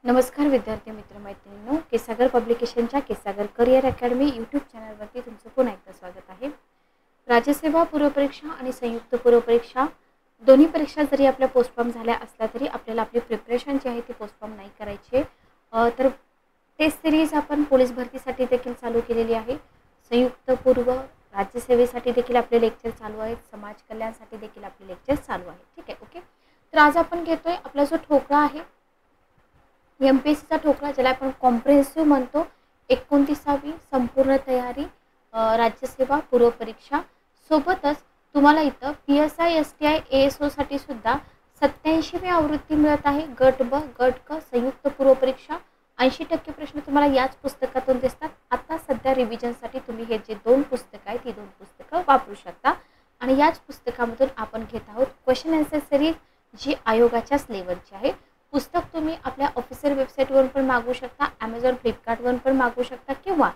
नमस्कार विद्यार्थी मित्र मैत्रिणींनो, केसागर पब्लिकेशनच्या केसागर करिअर अकॅडमी यूट्यूब चॅनलवरती तुमचं पुन्हा एकदा स्वागत आहे. राज्यसेवा पूर्वपरीक्षा आणि संयुक्त पूर्वपरीक्षा दोन्ही परीक्षा जरी आपल्या पोस्टपोन झाल्या असल्या तरी आपल्याला आपली प्रिपरेशन जी आहे ती पोस्टपोन नाही करायची आहे. तर टेस्ट सिरीज आपण पोलीस भरतीसाठी देखील चालू केलेली आहे. संयुक्त पूर्व राज्यसेवेसाठी देखील आपले लेक्चर चालू आहेत. समाज कल्याणसाठी देखील आपले लेक्चर चालू आहेत. ठीक आहे, ओके. तर आज आपण घेतोय आपला जो ठोकळा आहे MPSCचा ठोकळा, ज्याला आपण कॉम्प्रिहेन्सिव्ह म्हणतो. 29वी संपूर्ण तयारी राज्यसेवा पूर्वपरीक्षा सोबतच तुम्हाला इथं PSI STI ASO साठी सुद्धा 87वी आवृत्ती मिळत आहे. गट ब गट क संयुक्त पूर्वपरीक्षा 80% प्रश्न तुम्हाला याच पुस्तकातून दिसतात. आता सध्या रिव्हिजनसाठी तुम्ही हे जे दोन पुस्तकं आहेत ती दोन पुस्तकं वापरू शकता आणि याच पुस्तकामधून आपण घेत आहोत क्वेश्चन आन्सर सिरीज, जी आयोगाच्याच लेवलची आहे. पुस्तक तुम्ही आपल्या ऑफिशियल वेबसाईटवरून पण मागवू शकता, Amazon फ्लिपकार्टवरून पण मागवू शकता किंवा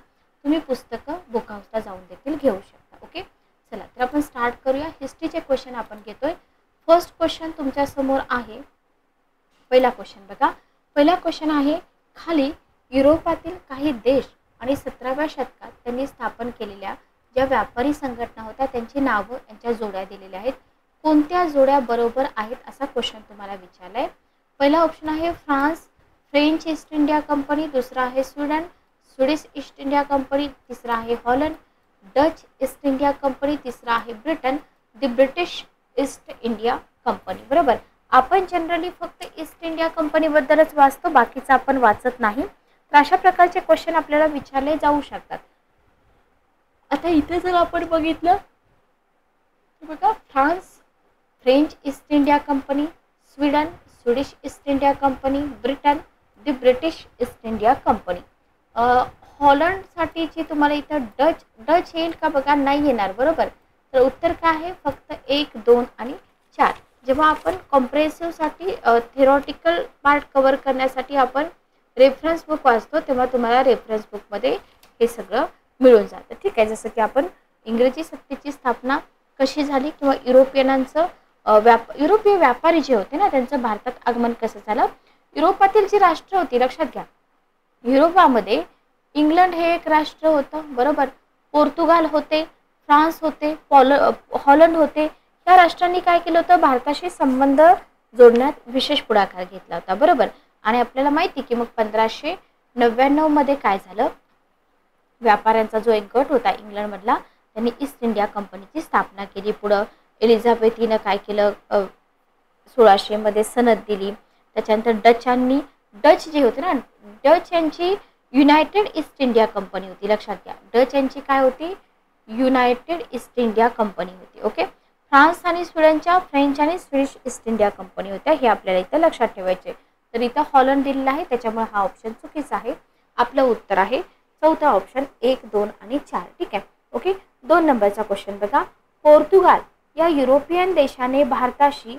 तुम्ही पुस्तकं बुक हाऊसला जाऊन देखील घेऊ शकता. ओके, चला तर आपण स्टार्ट करूया. हिस्ट्रीचे क्वेश्चन आपण घेतोय. फर्स्ट क्वेश्चन तुमच्यासमोर आहे. पहिला क्वेश्चन बघा. पहिला क्वेश्चन आहे, खाली युरोपातील काही देश आणि 17व्या शतकात त्यांनी स्थापन केलेल्या ज्या व्यापारी संघटना होत्या त्यांची नावं यांच्या जोड्या दिलेल्या आहेत. कोणत्या जोड्या बरोबर आहेत असा क्वेश्चन तुम्हाला विचारलाय. पहिला ऑप्शन आहे France, French East India company. दुसरा आहे Sweden, Swedish East India company. तिसरा आहे Holland, Dutch east India company. तिसरा आहे Britain, the British East India company. बरोबर, आपण जनरली फक्त ईस्ट इंडिया कंपनीबद्दलच वाचतो, बाकीचं आपण वाचत नाही. तर अशा प्रकारचे क्वेश्चन आपल्याला विचारले जाऊ शकतात. आता इथे जर आपण बघितलं तर बघा, France French East India company, Sweden Swedish East India company, Britain the British East India company. हॉलंडसाठीची तुम्हाला इथं डच येईल का बघा, नाही येणार. बरोबर, तर उत्तर काय आहे, फक्त 1, 2 आणि 4. जेव्हा आपण कॉम्प्रिहेन्सिव्हसाठी थेरॉटिकल पार्ट कव्हर करण्यासाठी आपण रेफरन्स बुक वाचतो तेव्हा तुम्हाला रेफरन्स बुकमध्ये हे सगळं मिळून जातं. ठीक आहे, जसं की आपण इंग्रजी सत्तेची स्थापना कशी झाली किंवा युरोपियनांचं युरोपीय व्यापारी जे होते ना त्यांचं भारतात आगमन कसं झालं. युरोपातील जी राष्ट्र होती, लक्षात घ्या, युरोपामध्ये इंग्लंड हे एक राष्ट्र होतं. बरोबर, पोर्तुगाल होते, फ्रान्स होते, हॉलंड होते. या राष्ट्रांनी काय केलं होतं, भारताशी संबंध जोडण्यात विशेष पुढाकार घेतला होता. बरोबर, आणि आपल्याला माहिती की मग 1599 मध्ये काय झालं, व्यापाऱ्यांचा जो एक गट होता इंग्लंडमधला त्यांनी ईस्ट इंडिया कंपनीची स्थापना केली. पुढं एलिझाबेथीनं काय केलं, 1600 मध्ये सनद दिली. त्याच्यानंतर डच जे होते ना, डच यांची युनायटेड ईस्ट इंडिया कंपनी होती. लक्षात घ्या, डच यांची काय होती, युनायटेड ईस्ट इंडिया कंपनी होती. ओके, फ्रान्स आणि स्वीडनच्या फ्रेंच आणि स्वीडिश ईस्ट इंडिया कंपनी होत्या. हे आपल्याला इथं लक्षात ठेवायचे. तर इथं हॉलंड दिलेला आहे, त्याच्यामुळे हा ऑप्शन चुकीचा आहे. आपलं उत्तर आहे चौथा ऑप्शन 1, 2 आणि 4. ठीक आहे, ओके. 2 नंबरचा क्वेश्चन बघा. पोर्तुगाल या युरोपियन देशाने भारताशी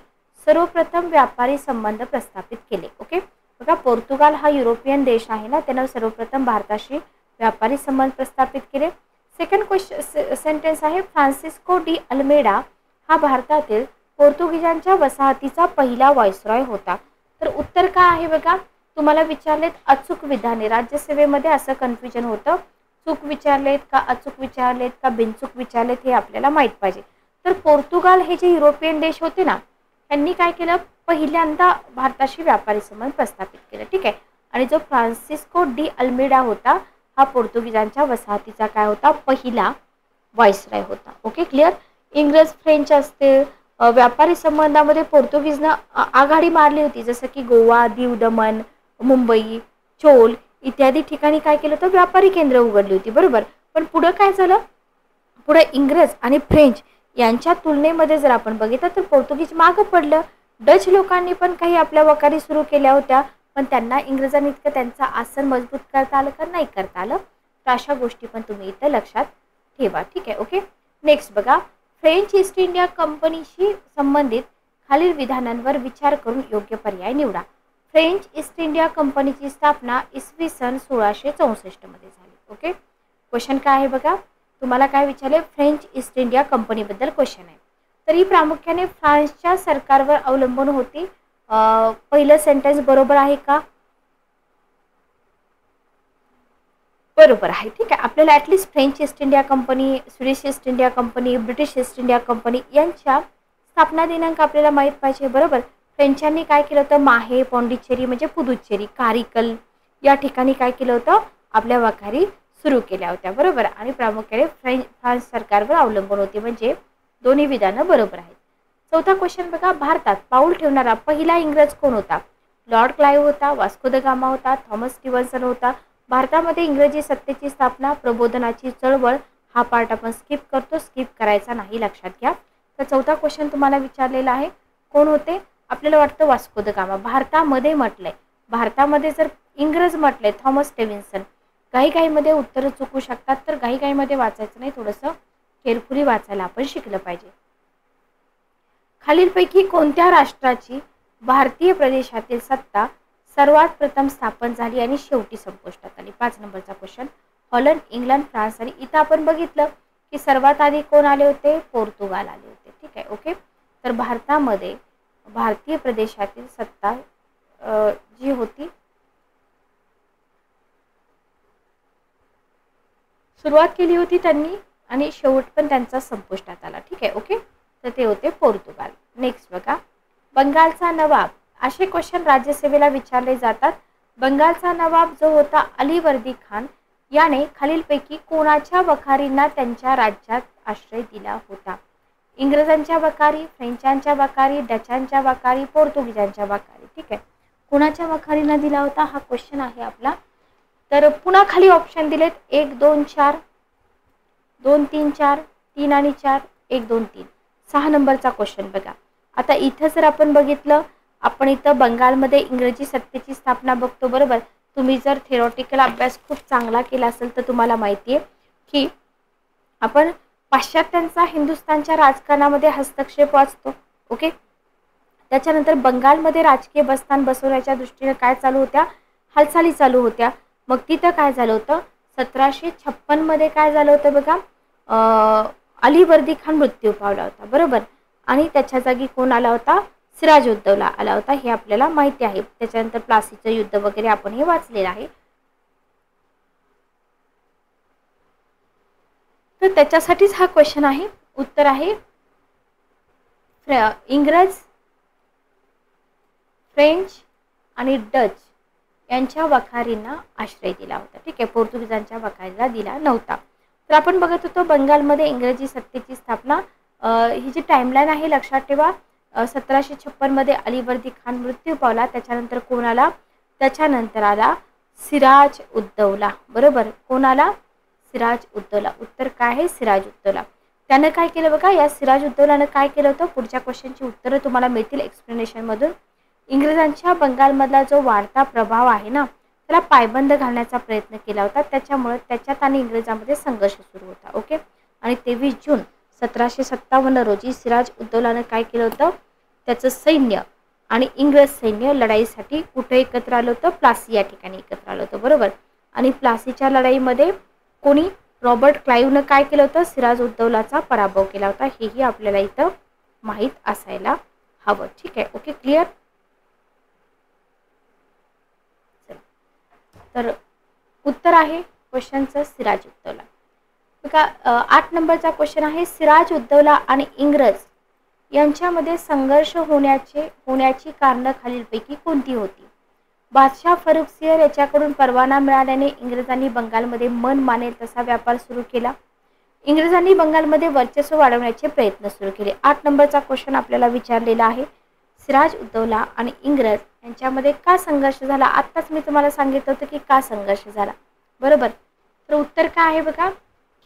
सर्वप्रथम व्यापारी संबंध प्रस्थापित केले. ओके, बघा, पोर्तुगाल हा युरोपियन देश आहे ना, त्यानं सर्वप्रथम भारताशी व्यापारी संबंध प्रस्थापित केले. सेकंड क्वेश्चन सेंटेन्स आहे, फ्रान्सिस्को डी अल्मेडा हा भारतातील पोर्तुगीजांच्या वसाहतीचा पहिला व्हाईसरॉय होता. तर उत्तर काय आहे बघा, तुम्हाला विचारलेत अचूक विधाने. राज्यसेवेमध्ये असं कन्फ्युजन होतं, चूक विचारलेत का अचूक विचारलेत का बिनचूक विचारलेत हे आपल्याला माहीत पाहिजे. तर पोर्तुगाल हे जे युरोपियन देश होते ना, त्यांनी काय केलं, पहिल्यांदा भारताशी व्यापारी संबंध प्रस्थापित केले. ठीक आहे, आणि जो फ्रान्सिस्को डी अल्मेडा होता हा पोर्तुगीजांच्या वसाहतीचा काय होता, पहिला व्हाईसरॉय होता. Okay, clear. इंग्रज फ्रेंच असते व्यापारी संबंधामध्ये पोर्तुगीजनं आघाडी मारली होती, जसं की गोवा, दीव दमण, मुंबई, चोल इत्यादी ठिकाणी काय केलं होतं, व्यापारी केंद्र उघडली होती. बरोबर, पण पुढं काय झालं, पुढे इंग्रज आणि फ्रेंच यांच्या तुलनेमध्ये जर आपण बघितलं तर पोर्तुगीज मागं पडलं. डच लोकांनी पण काही आपल्या वकारी सुरू केल्या होत्या, पण त्यांना इंग्रजांनी इतकं त्यांचं आसन मजबूत करता आलं का, नाही करता आलं. तर अशा गोष्टी पण तुम्ही इथं लक्षात ठेवा. ठीक आहे, ओके. नेक्स्ट बघा, फ्रेंच ईस्ट इंडिया कंपनीशी संबंधित खालील विधानांवर विचार करून योग्य पर्याय निवडा. फ्रेंच ईस्ट इंडिया कंपनीची स्थापना इसवी सन 1664 मध्ये झाली. ओके, क्वेश्चन काय आहे बघा, तुम्हाला काय विचारले, फ्रेंच ईस्ट इंडिया कंपनीबद्दल क्वेश्चन आहे. तर ही प्रामुख्याने फ्रान्सच्या सरकारवर अवलंबून होती. पहिलं सेंटेन्स बरोबर आहे का, बरोबर आहे. ठीक आहे. आपल्याला at least French East India company, Swedish East India company, British East India company यांच्या स्थापना दिनांक आपल्याला माहीत पाहिजे. बरोबर. फ्रेंचांनी काय केलं होतं, माहे, पॉंडिचेरी म्हणजे पुदुच्चेरी, कारिकल या ठिकाणी काय केलं होतं, आपल्या वखारी सुरू केल्या होत्या. बरोबर. आणि प्रामुख्याने फ्रान्स सरकारवर अवलंबून होते, म्हणजे दोन्ही विधानं बरोबर आहेत. चौथा क्वेश्चन बघा, भारतात पाऊल ठेवणारा पहिला इंग्रज कोण होता? लॉर्ड क्लाइव्ह होता, वास्को द गामा होता, थॉमस स्टीव्हन्सन होता. भारतामध्ये इंग्रजी सत्तेची स्थापना, प्रबोधनाची चळवळ हा पार्ट आपण स्किप करतो, स्किप करायचा नाही, लक्षात घ्या. तर चौथा क्वेश्चन तुम्हाला विचारलेला आहे, कोण होते? आपल्याला वाटतं वास्को द गामा. भारतामध्ये म्हटलंय, भारतामध्ये जर इंग्रज म्हटलंय थॉमस स्टीव्हन्सन. घाईघाईमध्ये उत्तरं चुकू शकतात, तर घाईघाईमध्ये वाचायचं नाही, थोडंसं केअरफुली वाचायला आपण शिकलं पाहिजे. खालीलपैकी कोणत्या राष्ट्राची भारतीय प्रदेशातील सत्ता सर्वात प्रथम स्थापन झाली आणि शेवटी संपुष्टात आली? 5 नंबरचा क्वेश्चन. हॉलंड, इंग्लंड, फ्रान्स आणि इथं आपण बघितलं की सर्वात आधी कोण आले होते? पोर्तुगाल आले होते. ठीक आहे. ओके. तर भारतामध्ये भारतीय प्रदेशातील सत्ता जी होती, सुरुवात केली होती त्यांनी आणि शेवट पण त्यांचा संपुष्टात आला. ठीक आहे. ओके. तर ते होते पोर्तुगाल. नेक्स्ट बघा, बंगालचा नवाब. असे क्वेश्चन राज्यसेवेला विचारले जातात. बंगालचा नवाब जो होता अलीवर्दी खान याने खालीलपैकी कोणाच्या वखारींना त्यांच्या राज्यात आश्रय दिला होता? इंग्रजांच्या वखारी, फ्रेंचांच्या वखारी, डचांच्या वखारी, पोर्तुगीजांच्या वखारी. ठीक आहे. कोणाच्या वखारींना दिला होता हा क्वेश्चन आहे आपला. तर पुन्हा खाली ऑप्शन दिलेत 1 2 4, 2 3 4, 3 आणि 4, 1 2 3. 6 नंबरचा क्वेश्चन बघा. आता इथं जर आपण बघितलं, आपण इथं बंगालमध्ये इंग्रजी सत्तेची स्थापना बघतो. बरोबर. तुम्ही जर थेरॉटिकल अभ्यास खूप चांगला केला असेल तर तुम्हाला माहिती आहे की आपण पाश्चात्यांचा हिंदुस्थानच्या राजकारणामध्ये हस्तक्षेप वाचतो. ओके. त्याच्यानंतर बंगालमध्ये राजकीय बस्तान बसवण्याच्या दृष्टीने काय चालू होत्या? हालचाली चालू होत्या. मग तिथं काय झालं होतं? 1756 मध्ये काय झालं होतं बघा, अलीवर्दी खान मृत्यू पावला होता. बरोबर. आणि त्याच्या जागी कोण आला होता? सिराज उद्दौला आला होता. हे आपल्याला माहिती आहे. त्याच्यानंतर प्लासीचं युद्ध वगैरे आपण हे वाचलेलं आहे. तर त्याच्यासाठीच हा क्वेश्चन आहे. उत्तर आहे इंग्रज, फ्रेंच आणि डच यांच्या वखारींना आश्रय दिला होता. ठीक आहे. पोर्तुगीजांच्या वखारीला दिला नव्हता. तर आपण बघत होतो बंगालमध्ये इंग्रजी सत्तेची स्थापना. ही जी टाइमलाईन आहे लक्षात ठेवा. 1756 मध्ये अलीवर्दी खान मृत्यू पावला. त्याच्यानंतर कोण आला? त्याच्यानंतर आला सिराज उद्दौला. बरोबर. कोण आला? सिराज उद्दौला. उत्तर काय आहे? सिराज उद्दौला. त्यानं काय केलं बघा, या सिराज उद्दौलानं काय केलं होतं? पुढच्या क्वेश्चनची उत्तरं तुम्हाला मिळतील एक्सप्लेनेशन मधून. इंग्रजांच्या बंगालमधला जो वाढता प्रभाव आहे ना, त्याला पायबंद घालण्याचा प्रयत्न केला होता. त्याच्यामुळे त्याच्यात आणि इंग्रजांमध्ये संघर्ष सुरू होता. ओके. आणि 23 जून 1757 रोजी सिराज उद्दौलानं काय केलं होतं? त्याचं सैन्य आणि इंग्रज सैन्य लढाईसाठी कुठे एकत्र आलं होतं? प्लासी या ठिकाणी एकत्र आलं होतं. बरोबर. आणि प्लासीच्या लढाईमध्ये कोणी? रॉबर्ट क्लाइव्हनं काय केलं होतं? सिराज उद्दौलाचा पराभव केला होता. हेही आपल्याला इथं माहीत असायला हवं. ठीक आहे. ओके. क्लिअर. तर उत्तर आहे क्वेश्चनचं सिराज उद्दौला. बघा 8 नंबरचा क्वेश्चन आहे, सिराज उद्दौला आणि इंग्रज यांच्यामध्ये संघर्ष होण्याची कारणं खालीलपैकी कोणती होती? बादशाह फरुखसिंह याच्याकडून परवाना मिळाल्याने इंग्रजांनी बंगालमध्ये मन मानेल तसा व्यापार सुरू केला. इंग्रजांनी बंगालमध्ये वर्चस्व वाढवण्याचे प्रयत्न सुरू केले. 8 नंबरचा क्वेश्चन आपल्याला विचारलेला आहे, सिराज उद्दौला आणि इंग्रज यांच्यामध्ये का संघर्ष झाला? आत्ताच मी तुम्हाला सांगितलं होतं की का संघर्ष झाला. बरोबर. तर उत्तर काय आहे बघा,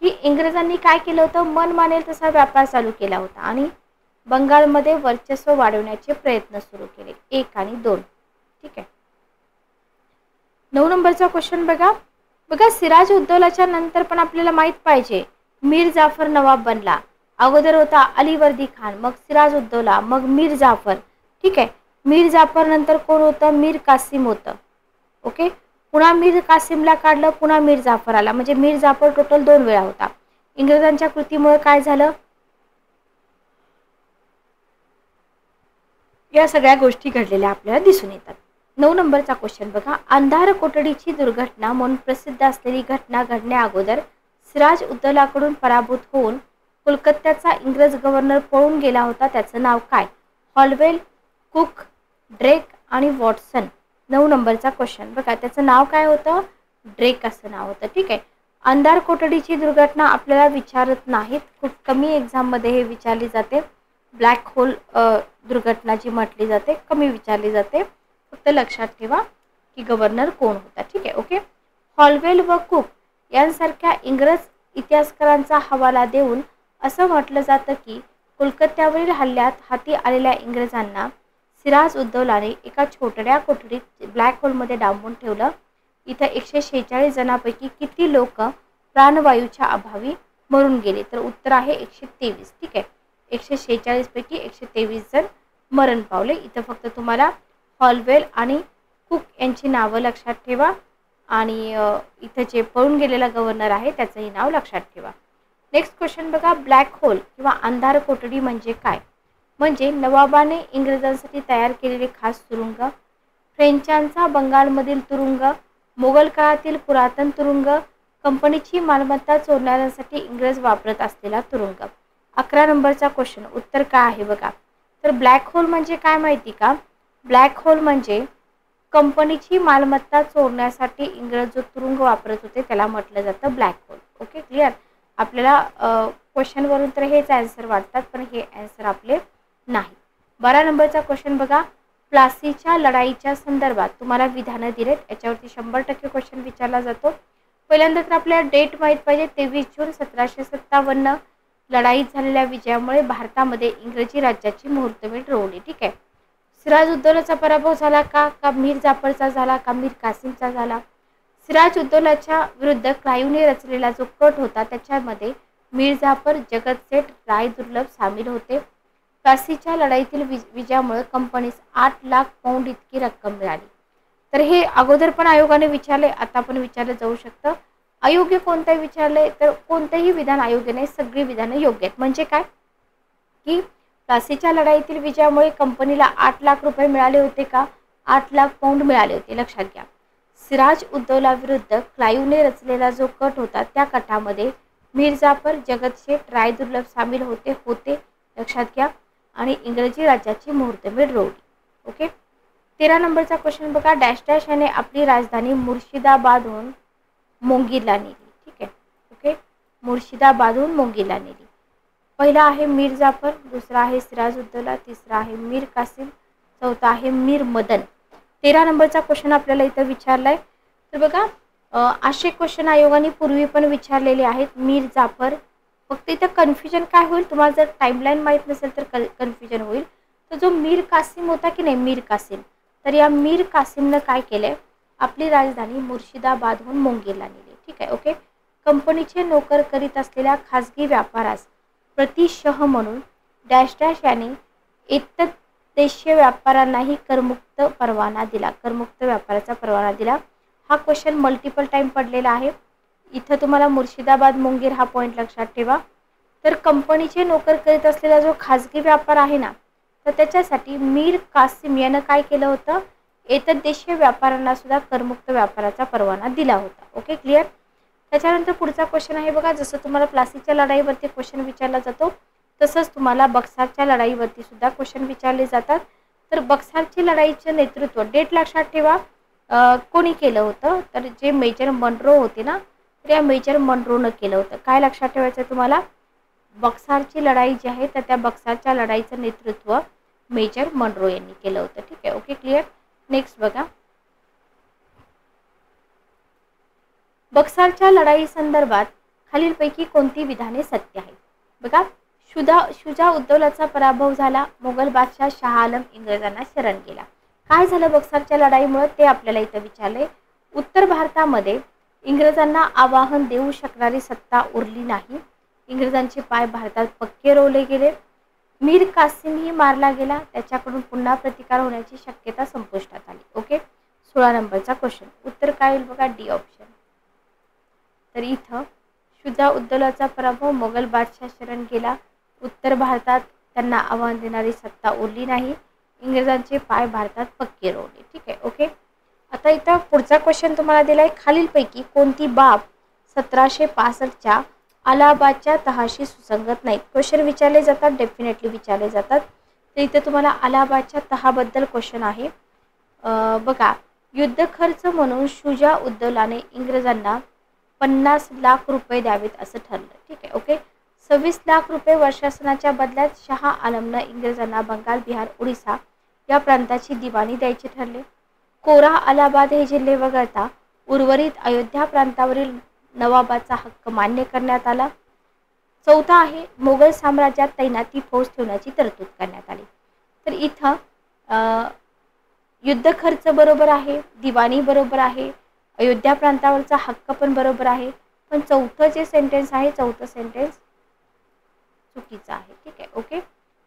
की इंग्रजांनी काय केलं होतं? मन मानेल तसा व्यापार चालू केला होता आणि बंगालमध्ये वर्चस्व वाढवण्याचे प्रयत्न सुरू केले. 1 आणि 2. ठीक आहे. 9 नंबरचा क्वेश्चन बघा सिराज उद्दौलाच्या नंतर पण आपल्याला माहित पाहिजे मीर जाफर नवाब बनला. अगोदर होता अलीवर्दी खान, मग सिराज उद्दौला, मग मीर जाफर. ठीक आहे. मीर जाफर नंतर कोण होतं? मीर कासिम होतं. ओके. पुन्हा मीर कासिमला काढलं, पुन्हा मीर जाफर आला. म्हणजे मीर जाफर टोटल 2 वेळा होता. इंग्रजांच्या कृतीमुळे काय झालं? या सगळ्या गोष्टी घडलेल्या आपल्याला दिसून येतात. 9 नंबरचा क्वेश्चन बघा. अंधार कोठडीची दुर्घटना म्हणून प्रसिद्ध असलेली घटना घडण्या अगोदर सिराज उद्दौलाकडून पराभूत होऊन कोलकात्याचा इंग्रज गव्हर्नर पळून गेला होता. त्याचं नाव काय? हॉलवेल, कुक, ड्रेक आणि वॉटसन. 9 नंबरचा क्वेश्चन बघा. त्याचं नाव काय होतं? ड्रेक असं नाव होतं. ठीक आहे. अंधार कोठडीची दुर्घटना आपल्याला विचारत नाहीत, खूप कमी एक्झाममध्ये हे विचारली जाते. ब्लॅक होल दुर्घटना जी म्हटली जाते कमी विचारली जाते. फक्त लक्षात ठेवा की गव्हर्नर कोण होता. ठीक आहे. ओके. हॉलवेल व कुक यांसारख्या इंग्रज इतिहासकारांचा हवाला देऊन असं म्हटलं जातं की कोलकात्यावरील हल्ल्यात हाती आलेल्या इंग्रजांना सिराज उद्दौलाने एका छोट्या कोठडीत ब्लॅक होलमध्ये डांबून ठेवलं. इथं 146 जणांपैकी किती लोक प्राणवायूच्या अभावी मरून गेले? तर उत्तर आहे 123. ठीक आहे. 146 पैकी 123 जण मरण पावले. इथं फक्त तुम्हाला हॉलवेल आणि कुक यांची नावं लक्षात ठेवा आणि इथं जे पळून गेलेला गव्हर्नर आहे त्याचंही नाव लक्षात ठेवा. नेक्स्ट क्वेश्चन बघा. ब्लॅक होल किंवा अंधार कोठडी म्हणजे काय? म्हणजे नवाबाने इंग्रजांसाठी तयार केलेले खास तुरुंग, फ्रेंचांचा बंगालमधील तुरुंग, मोगल काळातील पुरातन तुरुंग, कंपनीची मालमत्ता चोरणाऱ्यांसाठी इंग्रज वापरत असलेला तुरुंग. 11 नंबरचा क्वेश्चन उत्तर काय आहे बघा. तर ब्लॅक होल म्हणजे काय माहिती का? ब्लॅक होल म्हणजे कंपनीची मालमत्ता चोरण्यासाठी इंग्रज जो तुरुंग वापरत होते त्याला म्हटलं जातं ब्लॅक होल. Okay, clear. आपल्याला क्वेश्चनवरून तर हेच आन्सर वाटतात पण हे आन्सर आपले नाही. 12 नंबरचा क्वेश्चन बघा. प्लासीच्या लढाईच्या संदर्भात तुम्हाला विधानं दिलेत, याच्यावरती 100% क्वेश्चन विचारला जातो. पहिल्यांदा तर आपल्याला डेट माहीत पाहिजे. 23 जून 1757 लढाईत झालेल्या विजयामुळे भारतामध्ये इंग्रजी राज्याची मुहूर्तमेढ रोवली. ठीक आहे. सिराज उद्दौलाचा पराभव झाला का मीर जाफरचा झाला का मीर कासिमचा झाला? सिराज उद्दौलाच्या विरुद्ध क्लाईव्हने रचलेला जो कट होता त्याच्यामध्ये मीर जाफर, जगत सेठ, राय दुर्लभ सामील होते. प्लासीच्या लढाईतील विजयामुळे कंपनीस 8 लाख पौंड इतकी रक्कम मिळाली. तर हे अगोदर पण आयोगाने विचारले, आता पण विचारलं जाऊ शकतं. अयोग्य कोणतंही विचारले तर कोणतेही विधान अयोग्य नाही, सगळी विधानं योग्य आहेत. म्हणजे काय की प्लासीच्या लढाईतील विजयामुळे कंपनीला 8 लाख रुपये मिळाले होते का? 8 लाख पौंड मिळाले होते. लक्षात घ्या. सिराज उद्दौला विरुद्ध क्लाईव्हने रचलेला जो कट होता त्या कटामध्ये मीर जाफर, जगत शेठ, राय दुर्लभ सामील होते. लक्षात घ्या. आणि इंग्रजी राज्याची मुहूर्तमेढ रोवली. ओके. 13 नंबरचा क्वेश्चन बघा. डॅश डॅश याने आपली राजधानी मुर्शिदाबादहून मोंगीरला नेली. ठीक आहे. ओके. मुर्शिदाबादहून मोंगीरला नेली. पहिला आहे मीर जाफर, दुसरा आहे सिराज उद्दौला, तिसरा आहे मीर कासिम, चौथा आहे मीर मदन. 13 नंबरचा क्वेश्चन आपल्याला इथं विचारलाय. तर बघा असे क्वेश्चन आयोगाने पूर्वी पण विचारलेले आहेत. मीर जाफर, फक्त इथं कन्फ्युजन काय होईल, तुम्हाला जर टाइमलाईन माहीत नसेल तर कन्फ्युजन होईल. तर जो मीर कासिम होता की नाही, मीर कासिम, तर या मीर कासिमनं काय केलंय, आपली राजधानी मुर्शिदाबादहून मोंगीरला नेली. ठीक आहे. ओके. कंपनीचे नोकर करीत असलेल्या खाजगी व्यापारास प्रतिशह म्हणून डॅश डॅश याने देशीय व्यापाऱ्यांनाही करमुक्त परवाना दिला. करमुक्त व्यापाराचा परवाना दिला. हा क्वेश्चन मल्टिपल टाइम पडलेला आहे. इथं तुम्हाला मुर्शिदाबाद मोंगीर हा पॉईंट लक्षात ठेवा. तर कंपनीचे नोकर करीत असलेला जो खाजगी व्यापार आहे ना, तर त्याच्यासाठी मीर कासिम यानं काय केलं होतं, देशीय व्यापाऱ्यांना सुद्धा करमुक्त व्यापाराचा परवाना दिला होता. Okay, clear. त्याच्यानंतर पुढचा क्वेश्चन आहे बघा. जसं तुम्हाला प्लासीच्या लढाईवरती क्वेश्चन विचारला जातो तसंच तुम्हाला बक्सारच्या लढाईवरती सुद्धा क्वेश्चन विचारले जातात. तर बक्सारची लढाईचं नेतृत्व, डेट लक्षात ठेवा, कोणी केलं होतं, तर जे मेजर मनरो होते ना, तर या मेजर मनरोनं केलं होतं. काय लक्षात ठेवायचं तुम्हाला, बक्सारची लढाई जी आहे तर त्या बक्सारच्या लढाईचं नेतृत्व मेजर मनरो यांनी केलं होतं. ठीक आहे. Okay, clear. नेक्स्ट बघा. बक्सारच्या लढाई संदर्भात खालीलपैकी कोणती विधाने सत्य आहेत? बघा. शुजा उद्दौलाचा पराभव झाला. मोगल बादशाह शाह आलम इंग्रजांना शरण गेला. काय झालं बक्सारच्या लढाईमुळे ते आपल्याला इथं विचारले. उत्तर भारतामध्ये इंग्रजांना आवाहन देऊ शकणारी सत्ता उरली नाही. इंग्रजांचे पाय भारतात पक्के रोवले गेले. मीर कासिमही मारला गेला. त्याच्याकडून पुन्हा प्रतिकार होण्याची शक्यता संपुष्टात आली. ओके. 16 नंबरचा क्वेश्चन उत्तर काय येईल बघा, डी ऑप्शन. तर इथं शुजा उद्दौलाचा पराभव, मोगल बादशाह शरण गेला, उत्तर भारतात त्यांना आव्हान देणारी सत्ता उरली नाही, इंग्रजांचे पाय भारतात पक्के रोवले. ठीक आहे, ओके. आता इथं पुढचा क्वेश्चन तुम्हाला दिलाय, खालीलपैकी कोणती बाब 1765च्या अलाहाबादच्या तहाशी सुसंगत नाहीत. क्वेश्चन विचारले जातात, डेफिनेटली विचारले जातात. तर इथे तुम्हाला अलाहाबादच्या तहाबद्दल क्वेश्चन आहे. बघा, युद्ध खर्च म्हणून शुजा उद्दौलाने इंग्रजांना 50 लाख रुपये द्यावेत असं ठरलं. ठीक आहे, ओके. 26 लाख रुपये वर्षासनाच्या बदल्यात शहा आलमनं इंग्रजांना बंगाल, बिहार, ओडिसा या प्रांताची दिवाणी द्यायचे ठरले. कोरा, अलाहाबाद हे जिल्हे वगळता उर्वरित अयोध्या प्रांतावरील नवाबाचा हक्क मान्य करण्यात आला. चौथा आहे, मोगल साम्राज्यात तैनाती फौज ठेवण्याची तरतूद करण्यात आली. तर इथं युद्ध खर्च बरोबर आहे, दिवाणी बरोबर आहे, अयोध्या प्रांतावरचा हक्क पण बरोबर आहे, पण चौथं जे सेंटेन्स आहे, चौथं सेंटेन्स चुकीचं आहे. ठीक आहे, ओके.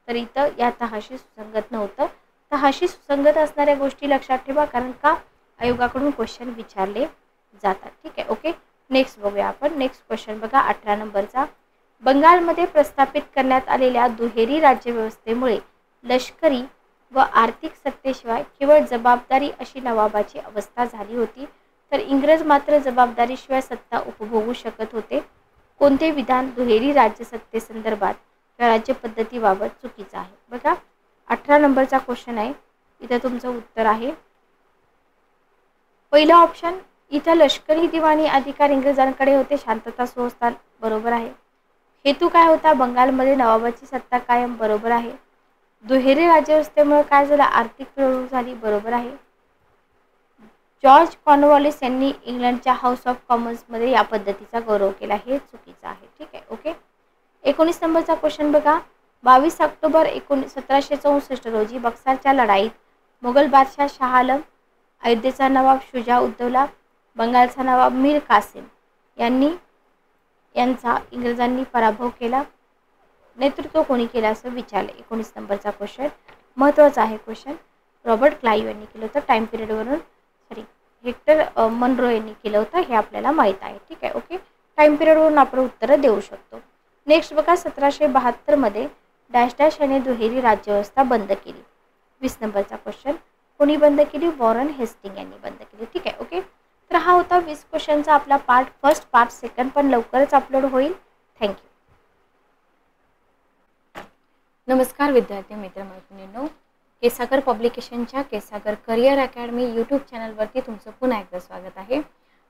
तर इथं या तहाशी सुसंगत नव्हतं. तहाशी सुसंगत असणाऱ्या गोष्टी लक्षात ठेवा, कारण का आयोगाकडून क्वेश्चन विचारले जातात. ठीक आहे, ओके. नेक्स्ट बघूया आपण. नेक्स्ट क्वेश्चन बघा 18 नंबरचा. बंगालमध्ये प्रस्थापित करण्यात आलेल्या दुहेरी राज्यव्यवस्थेमुळे लष्करी व आर्थिक सत्तेशिवाय केवळ जबाबदारी अशी नवाबाची अवस्था झाली होती. तर इंग्रज मात्र जबाबदारीशिवाय सत्ता उपभोगू शकत होते. कोणते विधान दुहेरी राज्यसत्तेसंदर्भात या राज्यपद्धतीबाबत चुकीचं आहे? बघा, 18 नंबरचा क्वेश्चन आहे. इथं तुमचं उत्तर आहे पहिला ऑप्शन. इथं लष्करी दिवाणी अधिकार इंग्रजांकडे होते, शांतता सुव्यवस्था बरोबर आहे. हेतू काय होता? बंगालमध्ये नवाबाची सत्ता कायम, बरोबर आहे. दुहेरी राज्यव्यवस्थेमुळे काय झालं? आर्थिक पिळवणूक झाली, बरोबर आहे. जॉर्ज कॉर्नवॉलिस यांनी इंग्लंडच्या हाऊस ऑफ कॉमन्समध्ये या पद्धतीचा गौरव केला, हे चुकीचं आहे. ठीक आहे, ओके. 19 नंबरचा क्वेश्चन बघा. 22 ऑक्टोबर 1764 रोजी बक्सारच्या लढाईत मोगल बादशाह शाह आलम, अयोध्येचा नवाब शुजा उद्दौला, बंगालचा नवाब मीर कासिम यांचा इंग्रजांनी पराभव केला. नेतृत्व कोणी केलं असं विचारलं. 19 नंबरचा क्वेश्चन महत्त्वाचा आहे. क्वेश्चन रॉबर्ट क्लाइव्ह यांनी केलं होतं. टाइम पिरियडवरून हेक्टर मनरो यांनी केलं होतं, हे आपल्याला माहीत आहे. ठीक आहे, ओके. टाइम पिरियडवरून आपण उत्तरं देऊ शकतो. नेक्स्ट बघा, 1772 मध्ये डॅश डॅश याने दुहेरी राज्यव्यवस्था बंद केली. 20 नंबरचा क्वेश्चन कोणी बंद केली? वॉरन हेस्टिंग यांनी बंद केली. ठीक आहे, ओके. तर हा होता 20 क्वेश्चनचा आपला पार्ट फर्स्ट. पार्ट सेकंड पण लवकरच अपलोड होईल. थँक्यू. नमस्कार विद्यार्थी मित्रमैत्रिणींनो, केसागर पब्लिकेशनच्या केसागर करिअर अकॅडमी यूट्यूब चॅनलवरती तुमचं पुन्हा एकदा स्वागत आहे.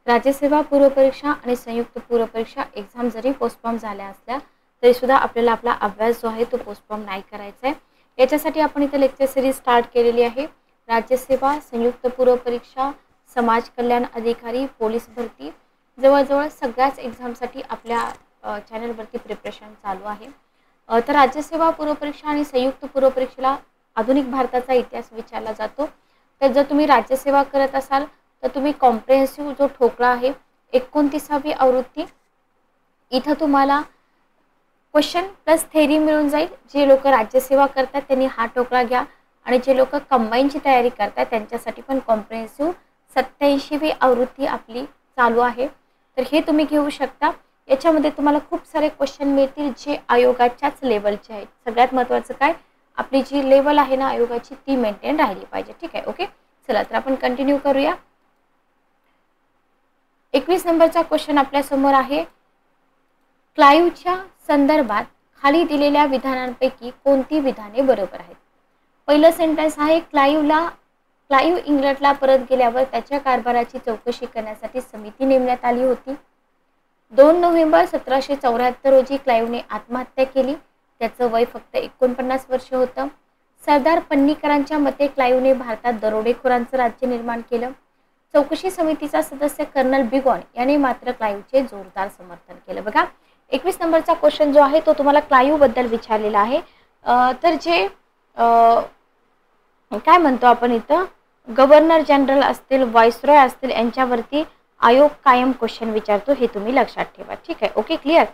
राज्यसेवा पूर्वपरीक्षा आणि संयुक्त पूर्वपरीक्षा एक्झाम जरी पोस्टपोन झाल्या असल्या तरीसुद्धा आपल्याला आपला अभ्यास जो आहे तो पोस्टपोन नाही करायचा आहे. याच्यासाठी आपण इथे लेक्चर सिरीज स्टार्ट केलेली आहे. राज्यसेवा, संयुक्त पूर्वपरीक्षा, समाज कल्याण अधिकारी, पोलीस भरती, जवळजवळ सगळ्याच एक्झामसाठी आपल्या चॅनलवरती प्रिपरेशन चालू आहे. तर राज्यसेवा पूर्वपरीक्षा आणि संयुक्त पूर्वपरीक्षेला आधुनिक भारताचा इतिहास विचारला जातो. तर जर तुम्ही राज्यसेवा करत असाल तर तुम्ही कॉम्प्रिहेन्सिव्ह जो ठोकळा आहे 29वी आवृत्ती, इथं तुम्हाला क्वेश्चन प्लस थेरी मिळून जाईल. जे लोक राज्यसेवा करतात त्यांनी हा ठोकळा घ्या, आणि जे लोक कंबाईनची तयारी करतात त्यांच्यासाठी पण कॉम्प्रिहेन्सिव्ह 87वी आवृत्ती आपली चालू आहे. तर हे तुम्ही घेऊ शकता. याच्यामध्ये तुम्हाला खूप सारे क्वेश्चन मिळतील जे आयोगाच्याच लेवलचे आहेत. सगळ्यात महत्त्वाचं काय, आपली जी लेवल आहे ना आयोगाची ती मेंटेन राहिली पाहिजे. ठीक आहे, ओके. चला तर आपण कंटिन्यू करूया. 21 नंबरचा क्वेश्चन आपल्या समोर आहे. क्लाइव्हच्या संदर्भात खाली दिलेल्या विधानांपैकी कोणती विधाने बरोबर आहेत? पहिलं सेंटेन्स आहे, क्लाइव्ह इंग्लंडला परत गेल्यावर त्याच्या कारभाराची चौकशी करण्यासाठी समिती नेमण्यात आली होती. 2 नोव्हेंबर 1774 रोजी क्लाइव्हने आत्महत्या केली. त्याचं वय फक्त 49 वर्ष होतं. सरदार पन्नीकरांच्या मते क्लाइव्हने भारतात दरोडेखोरांचं राज्य निर्माण केलं. चौकशी समितीचा सदस्य कर्नल बिगॉन याने मात्र क्लाइव्हचे जोरदार समर्थन केलं. बघा, 21 नंबरचा क्वेश्चन जो आहे तो तुम्हाला क्लाइव्ह बद्दल विचारलेला आहे. तर जे काय म्हणतो आपण इथं, गव्हर्नर जनरल असतील, व्हाईसरॉय असतील, यांच्यावरती आयोग कायम क्वेश्चन विचारतो, हे तुम्ही लक्षात ठेवा. ठीक आहे, ओके, क्लिअर.